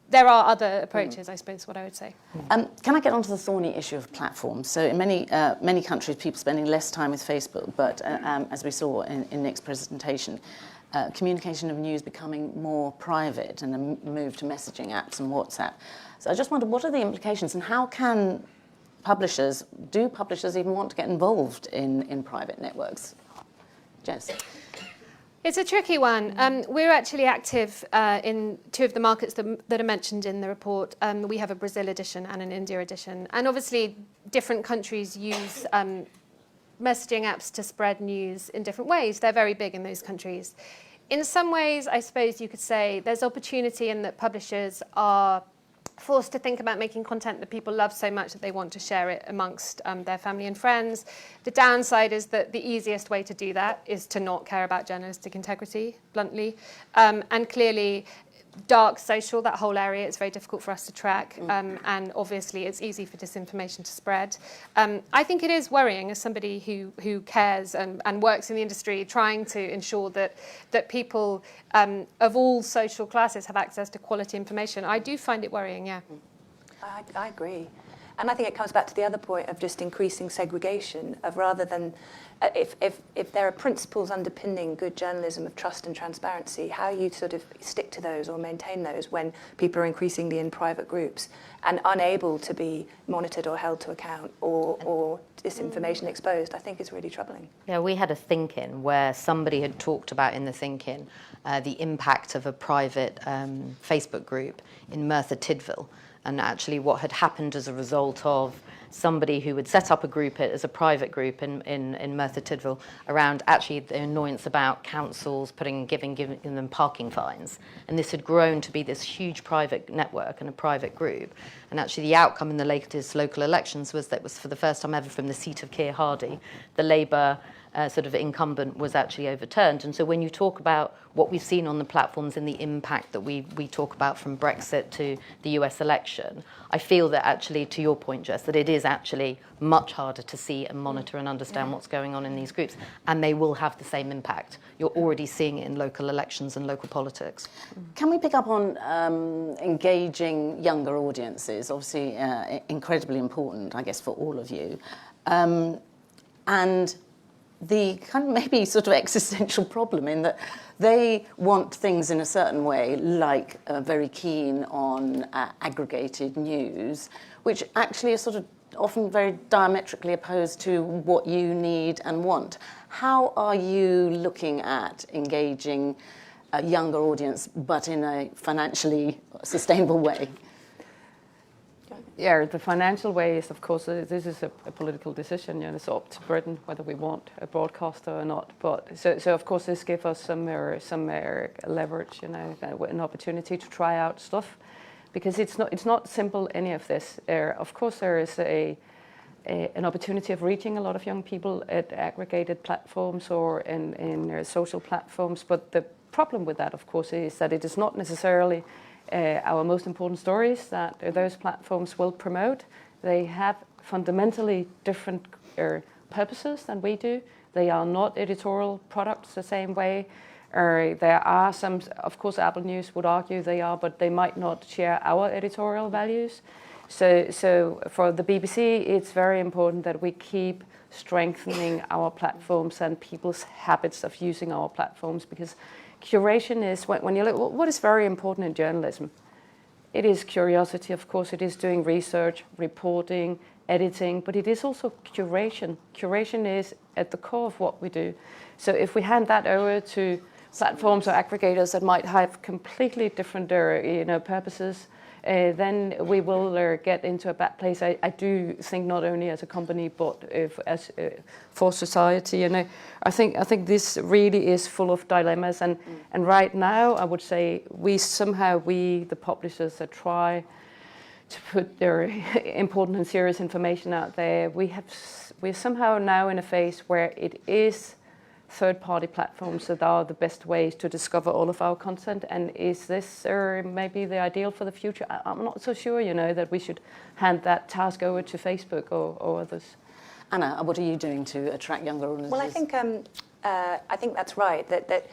S7: there are other approaches, I suppose, what I would say.
S2: Can I get onto the thorny issue of platforms? So in many countries, people spending less time with Facebook, but as we saw in Nick's presentation, communication of news becoming more private and a move to messaging apps and WhatsApp. So I just wondered, what are the implications, and how can publishers even want to get involved in private networks? Jess?
S7: It's a tricky one. We're actually active in 2 of the markets that are mentioned in the report. We have a Brazil edition and an India edition. And obviously, different countries use messaging apps to spread news in different ways. They're very big in those countries. In some ways, I suppose you could say there's opportunity in that publishers are forced to think about making content that people love so much that they want to share it amongst their family and friends. The downside is that the easiest way to do that is to not care about journalistic integrity, bluntly. And clearly, dark social, that whole area, it's very difficult for us to track. And obviously, it's easy for disinformation to spread. I think it is worrying as somebody who cares and works in the industry, trying to ensure that people of all social classes have access to quality information. I do find it worrying, yeah.
S6: I agree. And I think it comes back to the other point of just increasing segregation, of rather than, if there are principles underpinning good journalism of trust and transparency, how you sort of stick to those or maintain those when people are increasingly in private groups and unable to be monitored or held to account or disinformation exposed, I think is really troubling.
S5: Yeah, we had a think-in where somebody had talked about in the think-in the impact of a private Facebook group in Merthyr Tydfil, and actually what had happened as a result of somebody who would set up a group as a private group in Merthyr Tydfil around actually the annoyance about councils giving them parking fines. And this had grown to be this huge private network and a private group. And actually the outcome in the latest local elections was that it was for the first time ever from the seat of Keir Hardie, the Labour sort of incumbent was actually overturned. And so when you talk about what we've seen on the platforms and the impact that we talk about from Brexit to the US election, I feel that actually, to your point, Jess, that it is actually much harder to see and monitor and understand what's going on in these groups, and they will have the same impact. You're already seeing it in local elections and local politics.
S2: Can we pick up on engaging younger audiences? Obviously, incredibly important, I guess, for all of you. And the kind of maybe sort of existential problem in that they want things in a certain way, like very keen on aggregated news, which actually is sort of often very diametrically opposed to what you need and want. How are you looking at engaging a younger audience, but in a financially sustainable way?
S8: Yeah, the financial way is, of course, this is a political decision. You know, it's up to Britain whether we want a broadcaster or not. But so of course, this gives us some leverage. You know, an opportunity to try out stuff, because it's not simple, any of this. Of course, there is an opportunity of reaching a lot of young people at aggregated platforms or in social platforms. But the problem with that, of course, is that it is not necessarily our most important stories that those platforms will promote. They have fundamentally different purposes than we do. They are not editorial products the same way. There are some, of course, Apple News would argue they are, but they might not share our editorial values. So for the BBC, it's very important that we keep strengthening our platforms and people's habits of using our platforms, because curation is, when you look, what is very important in journalism? It is curiosity, of course, it is doing research, reporting, editing, but it is also curation. Curation is at the core of what we do. So if we hand that over to platforms or aggregators that might have completely different purposes, then we will get into a bad place. I do think not only as a company, but as for society. And I think this really is full of dilemmas. And right now, I would say we, the publishers that try to put their important and serious information out there, we're somehow now in a phase where it is third-party platforms that are the best ways to discover all of our content. And is this maybe the ideal for the future? I'm not so sure, that we should hand that task over to Facebook or others.
S2: Anna, what are you doing to attract younger audiences?
S6: Well, I think that's right, that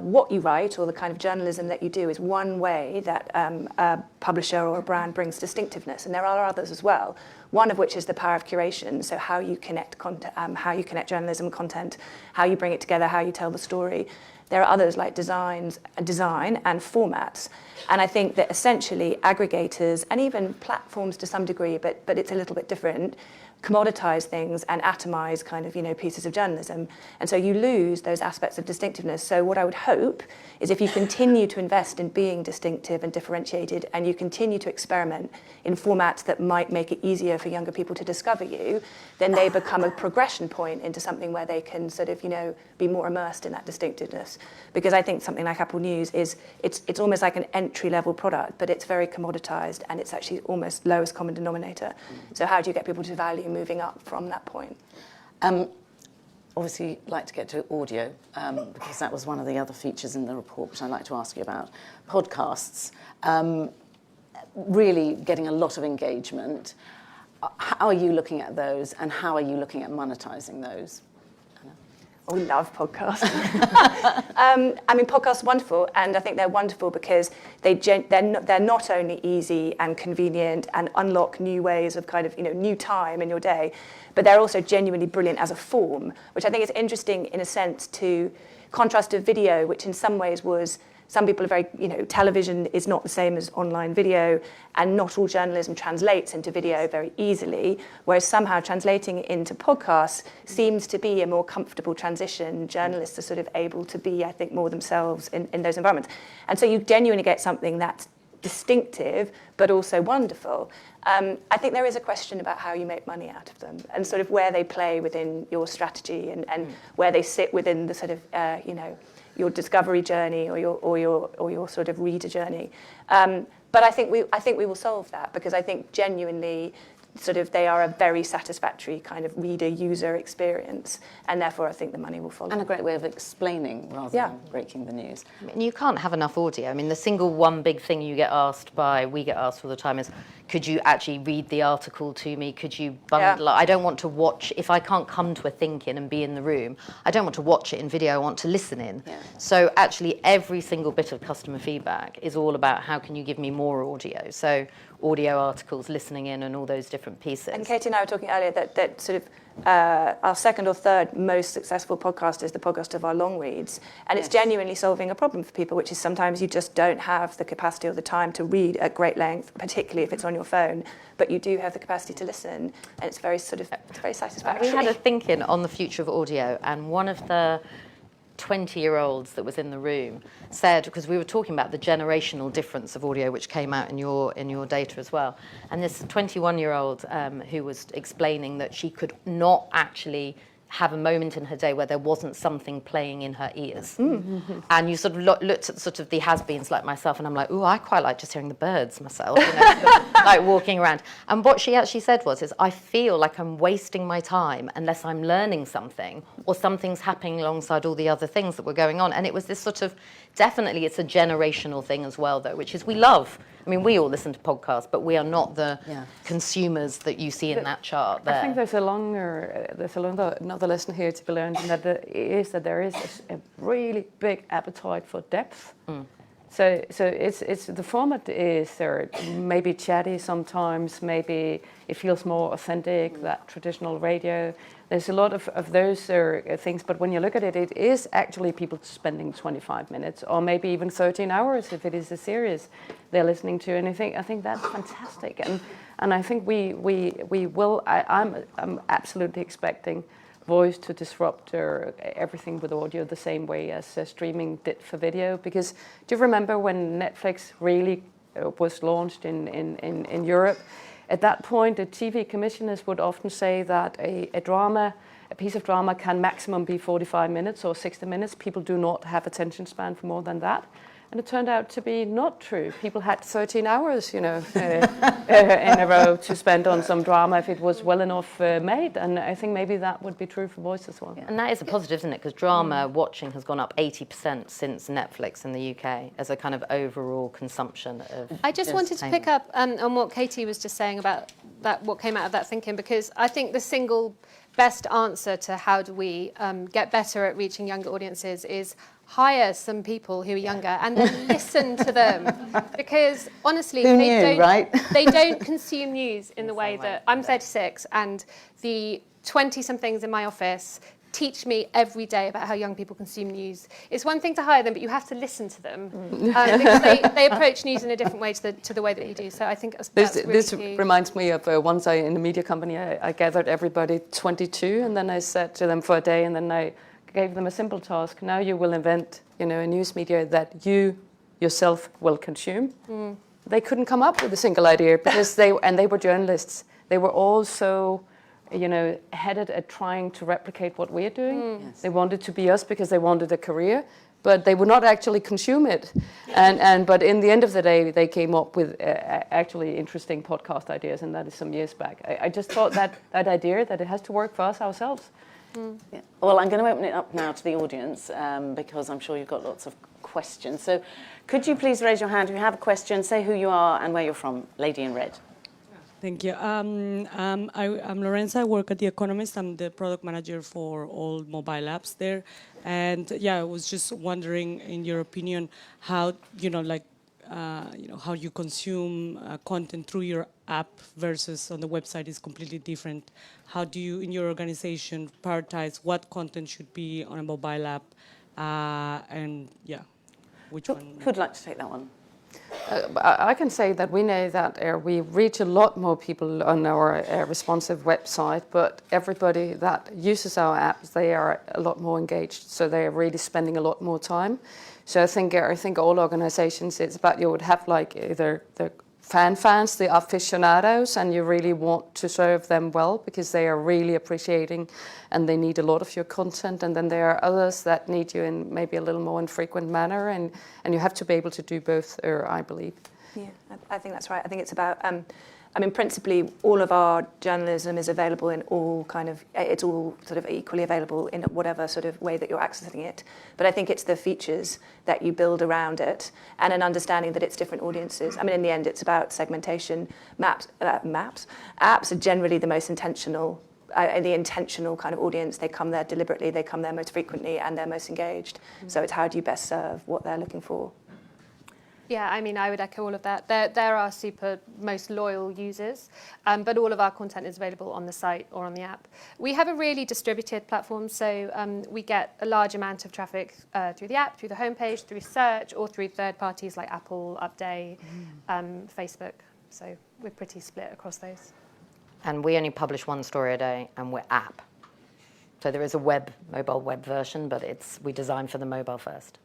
S6: what you write or the kind of journalism that you do is one way that a publisher or a brand brings distinctiveness, and there are others as well. One of which is the power of curation, so how you connect content, how you connect journalism content, how you bring it together, how you tell the story. There are others like design and formats, and I think that essentially aggregators and even platforms to some degree, but it's a little bit different, commoditize things and atomize kind of pieces of journalism, and so you lose those aspects of distinctiveness. So what I would hope is if you continue to invest in being distinctive and differentiated, and you continue to experiment in formats that might make it easier for younger people to discover you, then they become a progression point into something where they can sort of, be more immersed in that distinctiveness. Because I think something like Apple News it's almost like an entry-level product, but it's very commoditized, and it's actually almost lowest common denominator. So how do you get people to value moving up from that point?
S2: Obviously, like to get to audio, because that was one of the other features in the report, which I'd like to ask you about. Podcasts, really getting a lot of engagement. How are you looking at those, and how are you looking at monetizing those?
S6: Oh, we love podcasts. Podcasts are wonderful, and I think they're wonderful because they're not only easy and convenient and unlock new ways of kind of, new time in your day, but they're also genuinely brilliant as a form, which I think is interesting in a sense to contrast to video, which in some ways was, some people are very, television is not the same as online video, and not all journalism translates into video very easily, whereas somehow translating it into podcasts seems to be a more comfortable transition. Journalists are sort of able to be, I think, more themselves in those environments. And so you genuinely get something that's distinctive, but also wonderful. I think there is a question about how you make money out of them, and sort of where they play within your strategy, and where they sit within the sort of, your discovery journey or your sort of reader journey. But I think we will solve that, because I think genuinely sort of they are a very satisfactory kind of reader user experience, and therefore I think the money will follow.
S2: And a great way of explaining rather than breaking the news.
S5: I mean, you can't have enough audio. I mean, the single one big thing we get asked all the time is, could you actually read the article to me? Could you bundle it? I don't want to watch, if I can't come to a thinking and be in the room, I don't want to watch it in video, I want to listen in. Yeah. So actually every single bit of customer feedback is all about how can you give me more audio? So audio articles, listening in, and all those different pieces.
S6: And Katie and I were talking earlier that sort of our second or third most successful podcast is the podcast of our long reads, and it's genuinely solving a problem for people, which is sometimes you just don't have the capacity or the time to read at great length, particularly if it's on your phone, but you do have the capacity to listen, and it's very satisfactory.
S5: We had a thinking on the future of audio, and one of the 20-year-olds that was in the room said, because we were talking about the generational difference of audio, which came out in your data as well, and this 21-year-old who was explaining that she could not actually have a moment in her day where there wasn't something playing in her ears. Mm-hmm. And you sort of looked at sort of the has-beens like myself, and I'm like, I quite like just hearing the birds myself, like walking around. And what she actually said was, I feel like I'm wasting my time unless I'm learning something or something's happening alongside all the other things that were going on. And it was this sort of, definitely it's a generational thing as well, though, which is we love. I mean, we all listen to podcasts, but we are not the consumers that you see in that chart there.
S8: I think there's another lesson here to be learned, and that there is a really big appetite for depth. Mm. So it's the format is maybe chatty sometimes, maybe it feels more authentic, that traditional radio. There's a lot of those things, but when you look at it, it is actually people spending 25 minutes or maybe even 13 hours if it is a series they're listening to. And I think that's fantastic. And I think we will. I'm absolutely expecting voice to disrupt everything with audio the same way as streaming did for video. Because do you remember when Netflix really was launched in Europe? At that point, the TV commissioners would often say that a piece of drama can maximum be 45 minutes or 60 minutes. People do not have attention span for more than that. And it turned out to be not true. People had 13 hours, in a row to spend on some drama if it was well enough made. And I think maybe that would be true for voice as well.
S5: Yeah. And that is a positive, isn't it? Because drama watching has gone up 80% since Netflix in the UK as a kind of overall consumption of.
S7: I just wanted to pick up on what Katie was just saying about that, what came out of that thinking, because I think the single best answer to how do we get better at reaching younger audiences is hire some people who are younger and then listen to them, because honestly they don't consume news in the way that I'm 36 and the 20-somethings in my office teach me every day about how young people consume news. It's one thing to hire them, but you have to listen to them because they approach news in a different way to the way that we do. So I think that's really
S8: this
S7: key.
S8: Reminds me of once in a media company, I gathered everybody 22, and then I said to them for a day, and then I gave them a simple task. Now you will invent, a news media that you yourself will consume. They couldn't come up with a single idea because they were journalists. They were all so, headed at trying to replicate what we're doing. Yes. They wanted to be us because they wanted a career, but they would not actually consume it. But in the end of the day, they came up with actually interesting podcast ideas, and that is some years back. I just thought that idea, that it has to work for us ourselves.
S2: Yeah. Well, I'm going to open it up now to the audience because I'm sure you've got lots of questions. So could you please raise your hand if you have a question, say who you are and where you're from. Lady in red.
S9: Thank you. I'm Lorenza. I work at The Economist. I'm the product manager for all mobile apps there. And yeah, I was just wondering, in your opinion, how, how you consume content through your app versus on the website is completely different. How do you, in your organization, prioritize what content should be on a mobile app? And yeah, which one?
S2: Who'd like to take that one?
S8: I can say that we know that we reach a lot more people on our responsive website, but everybody that uses our apps, they are a lot more engaged, so they are really spending a lot more time. So I think all organizations, it's about you would have like either the fans, the aficionados, and you really want to serve them well because they are really appreciating and they need a lot of your content. And then there are others that need you in maybe a little more infrequent manner, and you have to be able to do both, I believe.
S6: Yeah, I think that's right. I think it's about, principally all of our journalism is available in all it's all sort of equally available in whatever sort of way that you're accessing it. But I think it's the features that you build around it and an understanding that it's different audiences. In the end, it's about segmentation. Apps are generally the most intentional, the intentional kind of audience. They come there deliberately, they come there most frequently, and they're most engaged. So it's how do you best serve what they're looking for.
S7: Yeah, I would echo all of that. They're our most loyal users, but all of our content is available on the site or on the app. We have a really distributed platform, so we get a large amount of traffic through the app, through the homepage, through search, or through third parties like Apple, Update, Facebook. So we're pretty split across those.
S5: And we only publish one story a day, and we're app. So there is a mobile web version, but we design for the mobile first.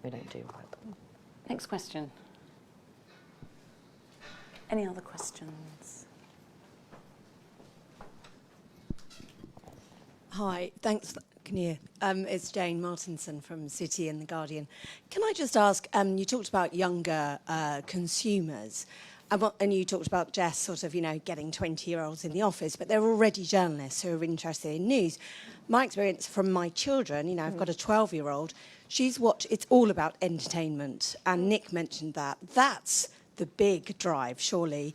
S5: We don't do web.
S2: Next question. Any other questions?
S10: Hi, thanks. Can you? It's Jane Martinson from City and The Guardian. Can I just ask, you talked about younger consumers, and you talked about Jess sort of, getting 20-year-olds in the office, but they're already journalists who are interested in news. My experience from my children, I've got a 12-year-old, it's all about entertainment, and Nick mentioned that. That's the big drive, surely.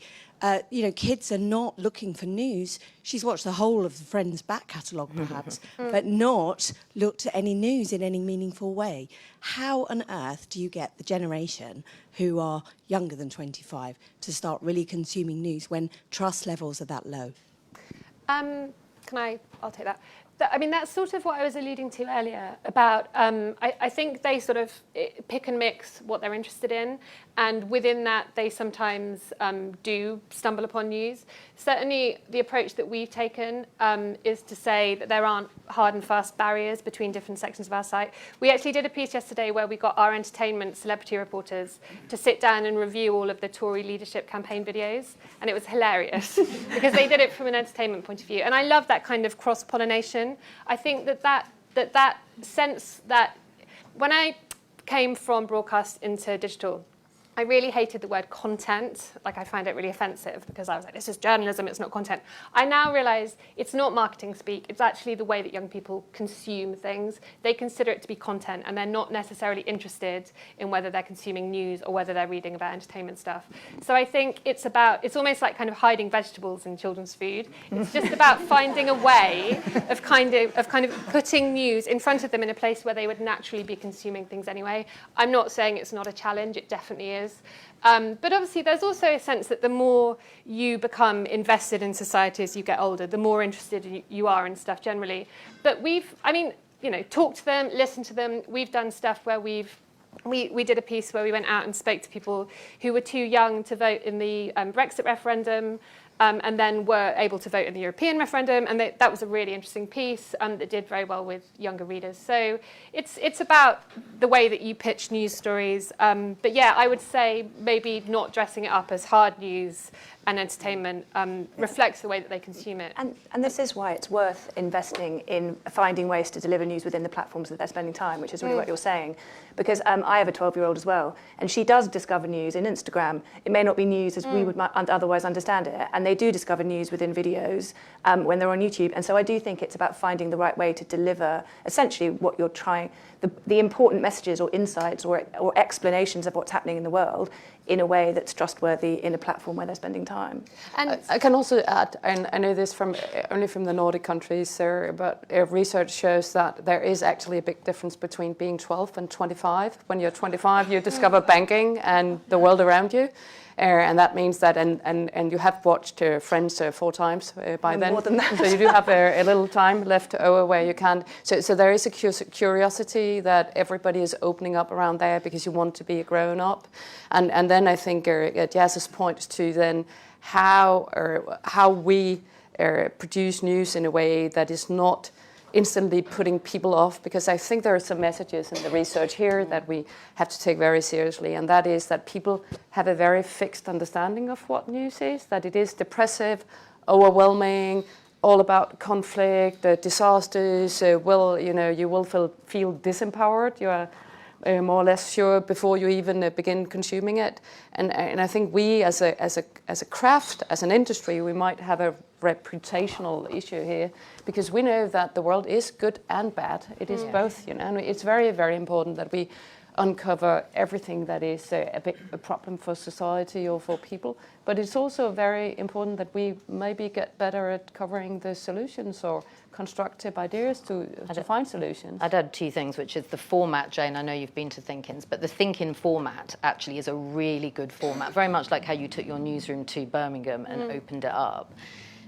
S10: Kids are not looking for news. She's watched the whole of the Friends back catalogue, perhaps, but not looked at any news in any meaningful way. How on earth do you get the generation who are younger than 25 to start really consuming news when trust levels are that low?
S7: I'll take that. That's sort of what I was alluding to earlier about, I think they sort of pick and mix what they're interested in, and within that they sometimes do stumble upon news. Certainly the approach that we've taken is to say that there aren't hard and fast barriers between different sections of our site. We actually did a piece yesterday where we got our entertainment celebrity reporters to sit down and review all of the Tory leadership campaign videos, and it was hilarious because they did it from an entertainment point of view. And I love that kind of cross-pollination. I think that sense that when I came from broadcast into digital, I really hated the word content. I find it really offensive because I was like, this is journalism, it's not content. I now realise it's not marketing speak, it's actually the way that young people consume things. They consider it to be content, and they're not necessarily interested in whether they're consuming news or whether they're reading about entertainment stuff. So I think it's almost like kind of hiding vegetables in children's food. It's just about finding a way of kind of putting news in front of them in a place where they would naturally be consuming things anyway. I'm not saying it's not a challenge, it definitely is. But obviously there's also a sense that the more you become invested in society as you get older, the more interested you are in stuff generally. But talked to them, listened to them. We've done stuff where we did a piece where we went out and spoke to people who were too young to vote in the Brexit referendum. and then were able to vote in the European referendum, and that was a really interesting piece that did very well with younger readers. So it's about the way that you pitch news stories. But yeah, I would say maybe not dressing it up as hard news and entertainment reflects the way that they consume it.
S6: And this is why it's worth investing in finding ways to deliver news within the platforms that they're spending time, which is really what you're saying. Because I have a 12-year-old as well, and she does discover news in Instagram. It may not be news as we would otherwise understand it, and they do discover news within videos when they're on YouTube. And so I do think it's about finding the right way to deliver essentially what you're trying, the important messages or insights or explanations of what's happening in the world in a way that's trustworthy in a platform where they're spending time.
S8: And I can also add, and I know this only from the Nordic countries, but research shows that there is actually a big difference between being 12 and 25. When you're 25, you discover banking and the world around you. And that means that, and you have watched Friends 4 times by then.
S6: More than that.
S8: So you do have a little time left over where you can. So there is a curiosity that everybody is opening up around there because you want to be a grown up. And then I think Jess's point to then how we produce news in a way that is not instantly putting people off, because I think there are some messages in the research here that we have to take very seriously, and that is that people have a very fixed understanding of what news is, that it is depressive, overwhelming, all about conflict, disasters, you will feel disempowered, you are more or less sure before you even begin consuming it. And I think we as a craft, as an industry, we might have a reputational issue here, because we know that the world is good and bad. It is both, and it's very, very important that we uncover everything that is a problem for society or for people. But it's also very important that we maybe get better at covering the solutions or constructive ideas to find solutions.
S5: I'd add 2 things, which is the format, Jane. I know you've been to Think-Ins, but the Think-In format actually is a really good format, very much like how you took your newsroom to Birmingham and opened it up.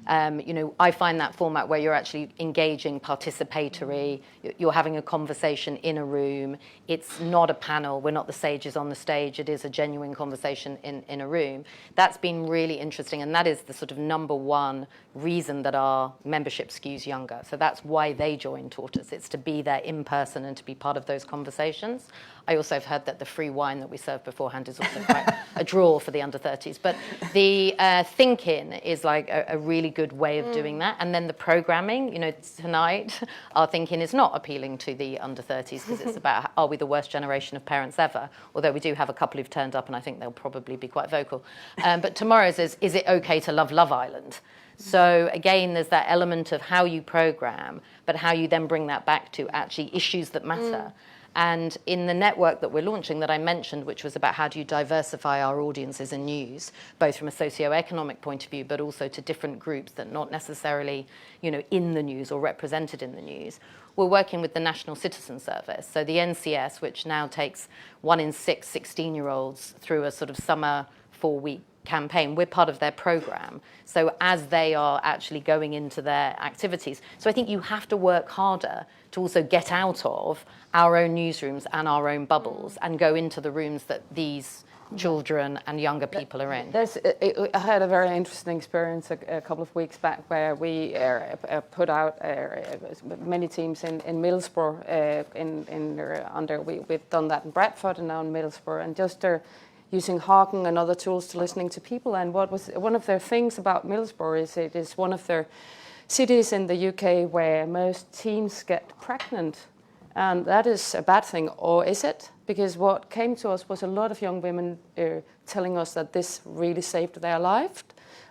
S5: I find that format where you're actually engaging, participatory, you're having a conversation in a room. It's not a panel. We're not the sages on the stage. It is a genuine conversation in a room. That's been really interesting, and that is the sort of number one reason that our membership skews younger. So that's why they join Tortoise. It's to be there in person and to be part of those conversations. I also have heard that the free wine that we serve beforehand is also quite a draw for the under 30s. But the Think-In is like a really good way of doing that. And then the programming, tonight, our Think-In is not appealing to the under 30s because it's about, are we the worst generation of parents ever? Although we do have a couple who've turned up and I think they'll probably be quite vocal. But tomorrow's is it okay to love Love Island? So again, there's that element of how you program, but how you then bring that back to actually issues that matter. And in the network that we're launching that I mentioned, which was about how do you diversify our audiences in news, both from a socio-economic point of view, but also to different groups that not necessarily, in the news or represented in the news, we're working with the National Citizen Service. So the NCS, which now takes 1 in 6 16-year-olds through a sort of summer 4-week campaign, we're part of their program. So as they are actually going into their activities. So I think you have to work harder to also get out of our own newsrooms and our own bubbles and go into the rooms that these children and younger people are in.
S8: I had a very interesting experience a couple of weeks back where we put out many teams in Middlesbrough. We've done that in Bradford and now in Middlesbrough, and just using Haken and other tools to listening to people. And what was one of their things about Middlesbrough is it is one of their cities in the UK where most teens get pregnant. And that is a bad thing, or is it? Because what came to us was a lot of young women telling us that this really saved their lives.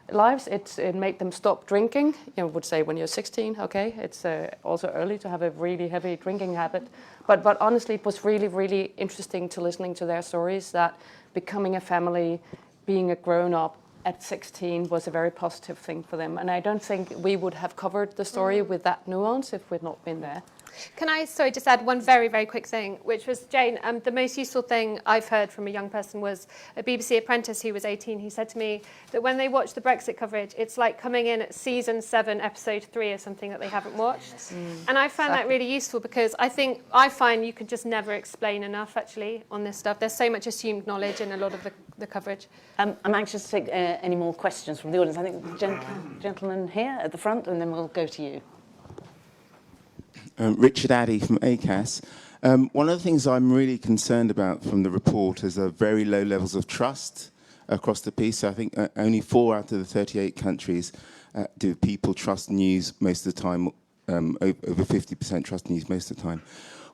S8: It made them stop drinking. You would say when you're 16, okay, it's also early to have a really heavy drinking habit. But honestly, it was really, really interesting to listening to their stories that becoming a family, being a grown-up at 16 was a very positive thing for them. And I don't think we would have covered the story with that nuance if we'd not been there.
S7: Can I, sorry, just add one very, very quick thing, which was, Jane, the most useful thing I've heard from a young person was a BBC apprentice who was 18 who said to me that when they watch the Brexit coverage, it's like coming in at season 7, episode 3 of something that they haven't watched. And I found that really useful because I find you can just never explain enough, actually, on this stuff. There's so much assumed knowledge in a lot of the coverage.
S2: I'm anxious to take any more questions from the audience. I think the gentleman here at the front, and then we'll go to you.
S11: Richard Addy from ACAS. One of the things I'm really concerned about from the report is the very low levels of trust across the piece. So I think only 4 out of the 38 countries do people trust news most of the time, over 50% trust news most of the time.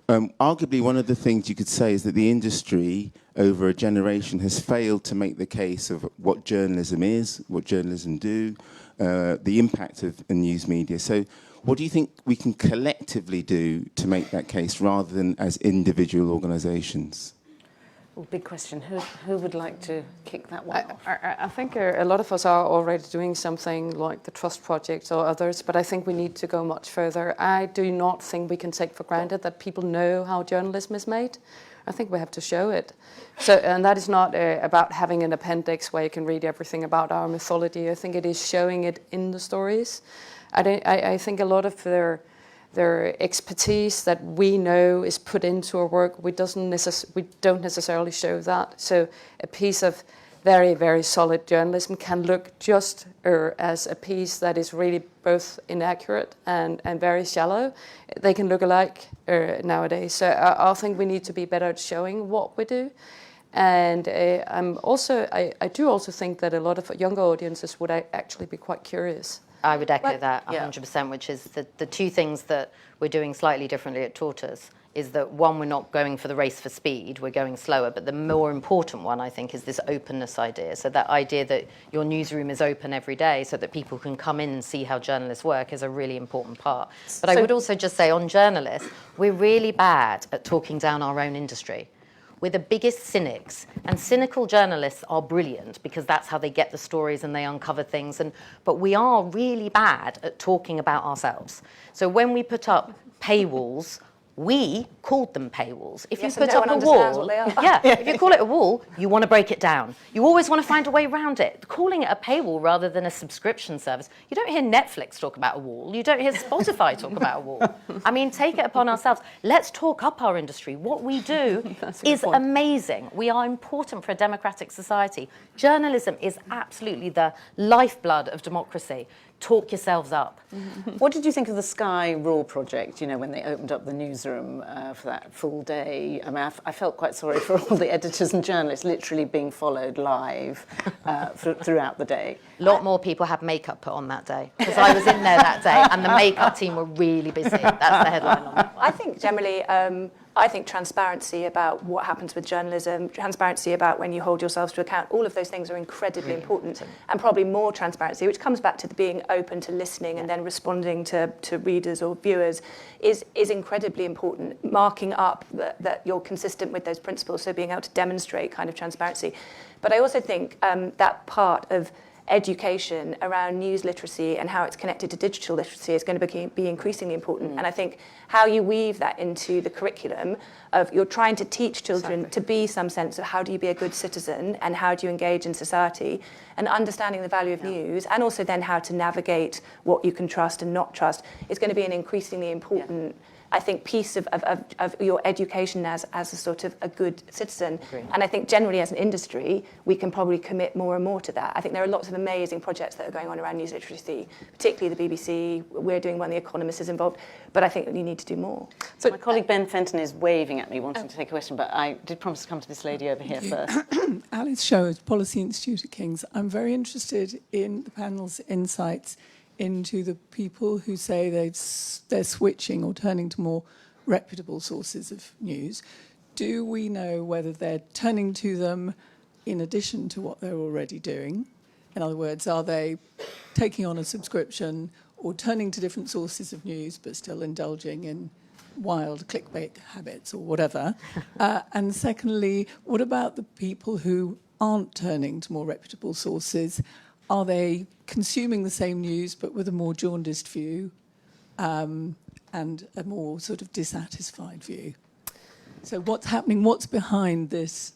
S11: Arguably, one of the things you could say is that the industry over a generation has failed to make the case of what journalism is, what journalism do, the impact of news media. So what do you think we can collectively do to make that case rather than as individual organisations?
S2: Well, big question. Who would like to kick that one off?
S8: I think a lot of us are already doing something like the Trust Project or others, but I think we need to go much further. I do not think we can take for granted that people know how journalism is made. I think we have to show it. So, and that is not about having an appendix where you can read everything about our mythology. I think it is showing it in the stories. I think a lot of their expertise that we know is put into our work, we don't necessarily show that. So a piece of very, very solid journalism can look just as a piece that is really both inaccurate and very shallow. They can look alike nowadays. So I think we need to be better at showing what we do. And I do also think that a lot of younger audiences would actually be quite curious.
S5: I would echo that 100%, which is the two things that we're doing slightly differently at Tortoise is that, one, we're not going for the race for speed, we're going slower, but the more important one, I think, is this openness idea. So that idea that your newsroom is open every day so that people can come in and see how journalists work is a really important part. But I would also just say on journalists, we're really bad at talking down our own industry. We're the biggest cynics, and cynical journalists are brilliant because that's how they get the stories and they uncover things. But we are really bad at talking about ourselves. So when we put up paywalls, we called them paywalls. If you put up a wall, if you call it a wall, you want to break it down. You always want to find a way around it. Calling it a paywall rather than a subscription service. You don't hear Netflix talk about a wall. You don't hear Spotify talk about a wall. I mean, take it upon ourselves. Let's talk up our industry. What we do is amazing. We are important for a democratic society. Journalism is absolutely the lifeblood of democracy. Talk yourselves up.
S2: What did you think of the Sky Raw project, you know, when they opened up the newsroom for that full day? I mean, I felt quite sorry for all the editors and journalists literally being followed live throughout the day.
S5: A lot more people had makeup put on that day, because I was in there that day and the makeup team were really busy. That's the headline on that one.
S6: I think generally, I think transparency about what happens with journalism, transparency about when you hold yourselves to account, all of those things are incredibly important, and probably more transparency, which comes back to the being open to listening and then responding to readers or viewers, is incredibly important. Marking up that you're consistent with those principles, so being able to demonstrate kind of transparency. But I also think that part of education around news literacy and how it's connected to digital literacy is going to be increasingly important. And I think how you weave that into the curriculum of you're trying to teach children to be some sense of how do you be a good citizen and how do you engage in society, and understanding the value of news, and also then how to navigate what you can trust and not trust is going to be an increasingly important I think, piece of your education as a sort of a good citizen. And I think generally as an industry, we can probably commit more and more to that. I think there are lots of amazing projects that are going on around news literacy, particularly the BBC. We're doing one, The Economist is involved, but I think that you need to do more.
S2: So my colleague Ben Fenton is waving at me, wanting to take a question, but I did promise to come to this lady over here first.
S12: Alice Showers, Policy Institute at King's. I'm very interested in the panel's insights into the people who say they're switching or turning to more reputable sources of news. Do we know whether they're turning to them in addition to what they're already doing? In other words, are they taking on a subscription or turning to different sources of news but still indulging in wild clickbait habits or whatever? And secondly, what about the people who aren't turning to more reputable sources? Are they consuming the same news but with a more jaundiced view? And and a more sort of dissatisfied view. So what's happening? What's behind this?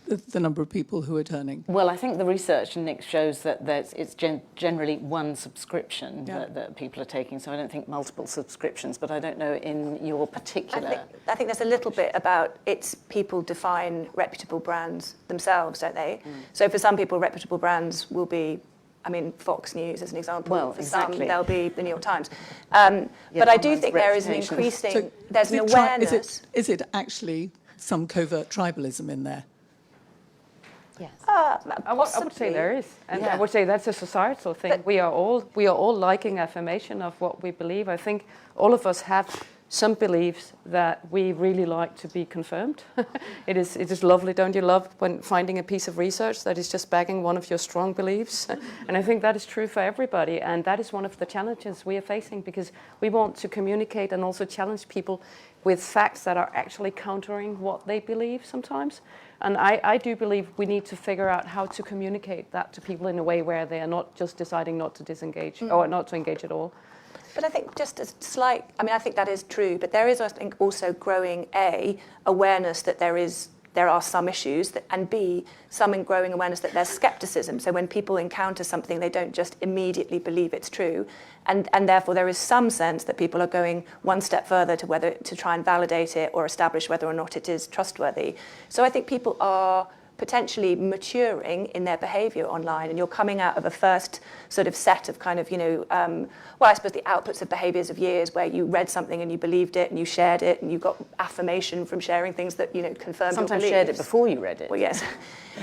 S12: The number of people who are turning?
S2: Well, I think the research, Nick, shows that it's generally one subscription that people are taking. So I don't think multiple subscriptions, but I don't know in your particular...
S6: I think there's a little bit about it's people define reputable brands themselves, don't they? So for some people, reputable brands will be, I mean, Fox News as an example.
S2: Well,
S6: for
S2: exactly.
S6: some, they'll be the New York Times. But I do think there is an increasing...
S12: So
S6: there's an awareness...
S12: Is it actually some covert tribalism in there?
S5: Yes.
S8: I would say there is, and I would say that's a societal thing. But we are all liking affirmation of what we believe. I think all of us have some beliefs that we really like to be confirmed. It is lovely, don't you love when finding a piece of research that is just backing one of your strong beliefs? And I think that is true for everybody, and that is one of the challenges we are facing, because we want to communicate and also challenge people with facts that are actually countering what they believe sometimes. And I do believe we need to figure out how to communicate that to people in a way where they are not just deciding not to disengage or not to engage at all.
S6: But I think just a slight, I mean, I think that is true, but there is, I think, also growing, A, awareness that there are some issues, and B, some growing awareness that there's skepticism. So when people encounter something, they don't just immediately believe it's true. And therefore, there is some sense that people are going one step further to whether to try and validate it or establish whether or not it is trustworthy. So I think people are potentially maturing in their behaviour online, and you're coming out of a first sort of set of kind of, well, I suppose the outputs of behaviours of years where you read something and you believed it and you shared it and you got affirmation from sharing things that, confirmed your beliefs.
S2: Sometimes shared it before you read it.
S6: Well, yes.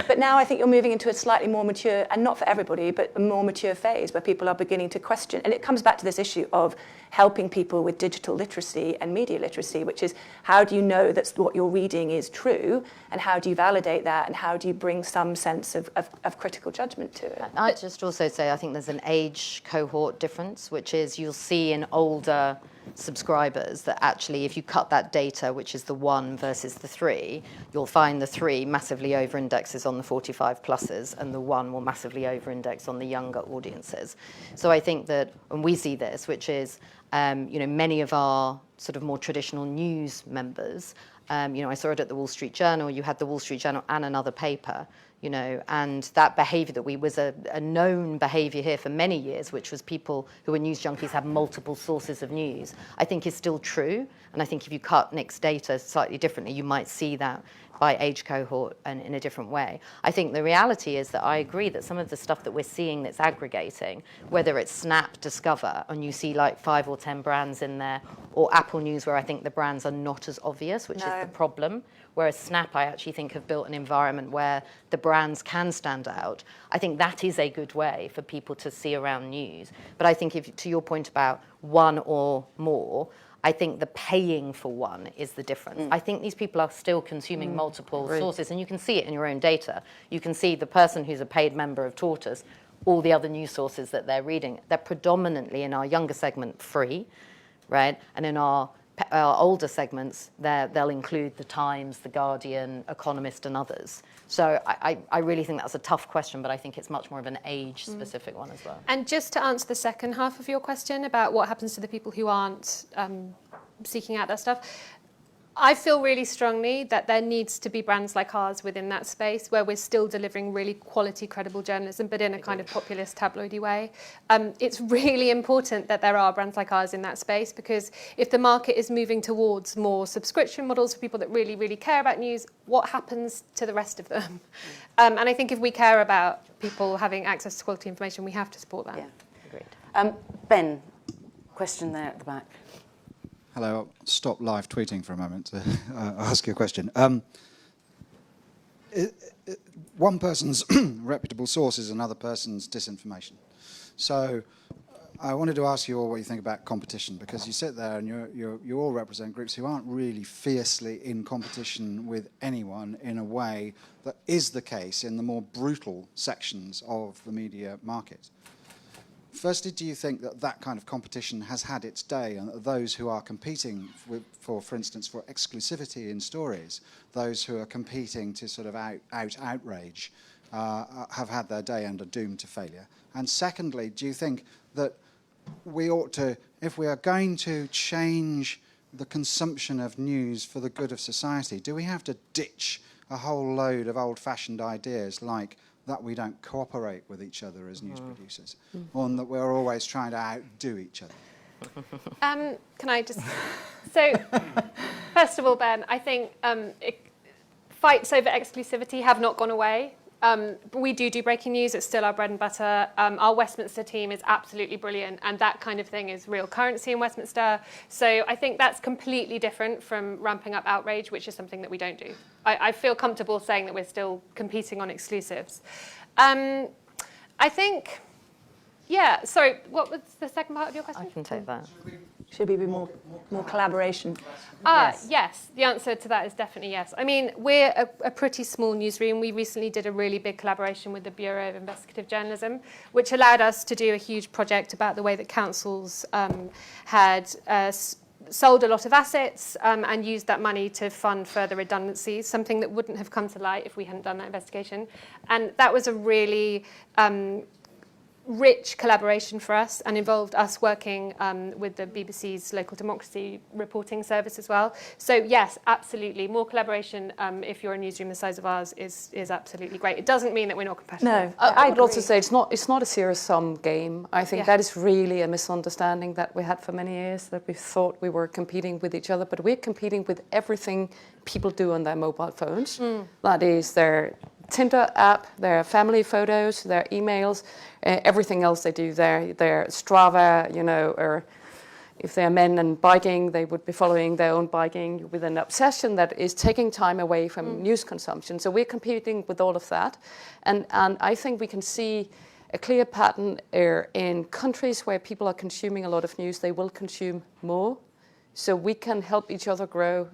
S6: But now I think you're moving into a slightly more mature, and not for everybody, but a more mature phase where people are beginning to question. And it comes back to this issue of helping people with digital literacy and media literacy, which is how do you know that what you're reading is true, and how do you validate that, and how do you bring some sense of critical judgment to it?
S5: I'd just also say I think there's an age cohort difference, which is you'll see in older subscribers that actually if you cut that data, which is the 1 versus the 3, you'll find the 3 massively over-indexes on the 45 pluses and the 1 will massively over-index on the younger audiences. So I think that when we see this, which is many of our sort of more traditional news members, I saw it at the Wall Street Journal, you had the Wall Street Journal and another paper, and that behaviour that was a known behaviour here for many years, which was people who were news junkies had multiple sources of news, I think is still true. And I think if you cut Nick's data slightly differently, you might see that by age cohort and in a different way. I think the reality is that I agree that some of the stuff that we're seeing that's aggregating, whether it's Snap, Discover, and you see like 5 or 10 brands in there, or Apple News where I think the brands are not as obvious, which is the problem. Whereas Snap, I actually think, have built an environment where the brands can stand out. I think that is a good way for people to see around news. But I think to your point about 1 or more, I think the paying for 1 is the difference. I think these people are still consuming multiple sources, and you can see it in your own data. You can see the person who's a paid member of Tortoise, all the other news sources that they're reading, they're predominantly in our younger segment free, right? And in our older segments, they'll include The Times, The Guardian, Economist, and others. So I really think that's a tough question, but I think it's much more of an age-specific one as well.
S7: And just to answer the second half of your question about what happens to the people who aren't seeking out that stuff, I feel really strongly that there needs to be brands like ours within that space where we're still delivering really quality, credible journalism, but in a kind of populist, tabloidy way. It's really important that there are brands like ours in that space, because if the market is moving towards more subscription models for people that really, really care about news, what happens to the rest of them? And I think if we care about people having access to quality information, we have to support that.
S2: Yeah, agreed. Ben, question there at the back.
S13: Hello, I'll stop live tweeting for a moment to ask you a question. One person's reputable source is another person's disinformation. So I wanted to ask you all what you think about competition, because you sit there and you all represent groups who aren't really fiercely in competition with anyone in a way that is the case in the more brutal sections of the media market. Firstly, do you think that that kind of competition has had its day, and that those who are competing for instance, for exclusivity in stories, those who are competing to sort of outrage, have had their day and are doomed to failure? And secondly, do you think that we ought to, if we are going to change the consumption of news for the good of society, do we have to ditch a whole load of old-fashioned ideas like that we don't cooperate with each other as news producers, or that we're always trying to outdo each other?
S7: Can I just... So, first of all, Ben, I think fights over exclusivity have not gone away. But we do breaking news. It's still our bread and butter. Our Westminster team is absolutely brilliant, and that kind of thing is real currency in Westminster. So I think that's completely different from ramping up outrage, which is something that we don't do. I feel comfortable saying that we're still competing on exclusives. I think, yeah, sorry, what was the second part of your question?
S5: I can take that.
S6: Should we be more collaboration?
S7: Yes, the answer to that is definitely yes. I mean, we're a pretty small newsroom. We recently did a really big collaboration with the Bureau of Investigative Journalism, which allowed us to do a huge project about the way that councils had sold a lot of assets and used that money to fund further redundancies, something that wouldn't have come to light if we hadn't done that investigation. And that was a really rich collaboration for us and involved us working with the BBC's local democracy reporting service as well. So yes, absolutely, more collaboration if you're a newsroom the size of ours is absolutely great. It doesn't mean that we're not competitive.
S8: No, I would also say it's not a zero-sum game. I think that is really a misunderstanding that we had for many years, that we thought we were competing with each other, but we're competing with everything people do on their mobile phones. That is their Tinder app, their family photos, their emails, everything else they do, their Strava, or if they're men and biking, they would be following their own biking with an obsession that is taking time away from news consumption. So we're competing with all of that. And I think we can see a clear pattern in countries where people are consuming a lot of news, they will consume more. So we can help each other grow.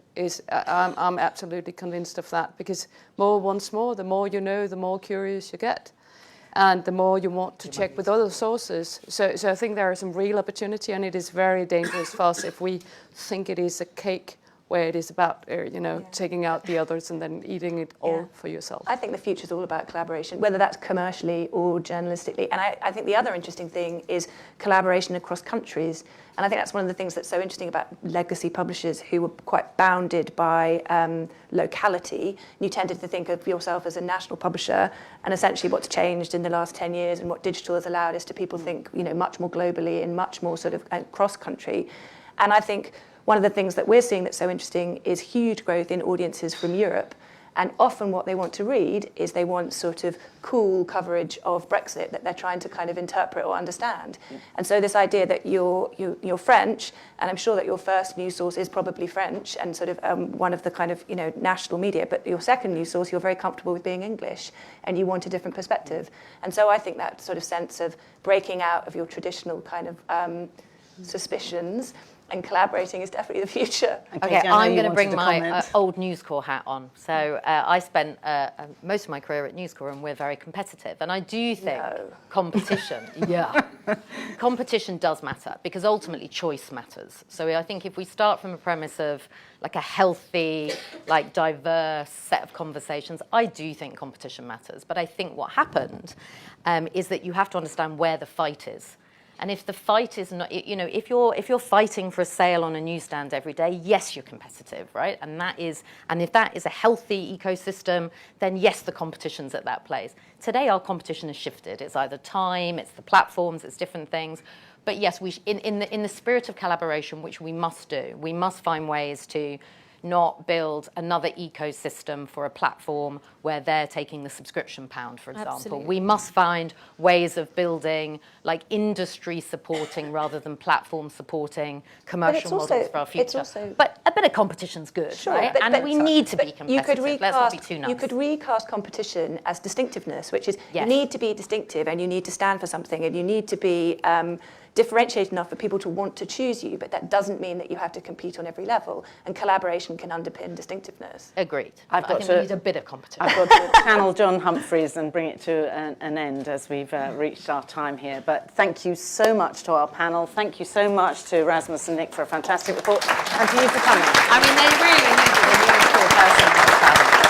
S8: I'm absolutely convinced of that, because more wants more. The more you know, the more curious you get, and the more you want to check with other sources. So I think there is some real opportunity, and it is very dangerous for us if we think it is a cake where it is about taking out the others and then eating it all for yourself.
S6: I think the future is all about collaboration, whether that's commercially or journalistically. And I think the other interesting thing is collaboration across countries. And I think that's one of the things that's so interesting about legacy publishers who were quite bounded by locality. You tended to think of yourself as a national publisher, and essentially what's changed in the last 10 years and what digital has allowed is to people think much more globally and much more sort of cross-country. And I think one of the things that we're seeing that's so interesting is huge growth in audiences from Europe. And often what they want to read is they want sort of cool coverage of Brexit that they're trying to kind of interpret or understand. And so this idea that you're French, and I'm sure that your first news source is probably French and sort of one of the kind of national media, but your second news source, you're very comfortable with being English and you want a different perspective. And so I think that sort of sense of breaking out of your traditional kind of suspicions and collaborating is definitely the future.
S5: Okay, I'm going to bring my old News Corps hat on. So I spent most of my career at News Corps, and we're very competitive. And I do think competition, competition does matter, because ultimately choice matters. So I think if we start from a premise of like a healthy, like diverse set of conversations, I do think competition matters. But I think what happened is that you have to understand where the fight is. And if the fight is not, if you're fighting for a sale on a newsstand every day, yes, you're competitive, right? And if that is a healthy ecosystem, then yes, the competition's at that place. Today, our competition has shifted. It's either time, it's the platforms, it's different things. But yes, in the spirit of collaboration, which we must do, we must find ways to not build another ecosystem for a platform where they're taking the subscription pound, for example. Absolutely. We must find ways of building like industry supporting rather than platform supporting commercial models for our future. But a bit of competition's good, right? And we need to be competitive. Let's not be too nice.
S6: You could recast competition as distinctiveness, which is you need to be distinctive and you need to stand for something and you need to be differentiated enough for people to want to choose you, but that doesn't mean that you have to compete on every level, and collaboration can underpin distinctiveness.
S5: Agreed. I think we need a bit of competition.
S2: I've got to channel John Humphreys and bring it to an end as we've reached our time here. But thank you so much to our panel. Thank you so much to Rasmus and Nick for a fantastic report, and to you for coming.
S5: I mean, they really needed a News Corps person.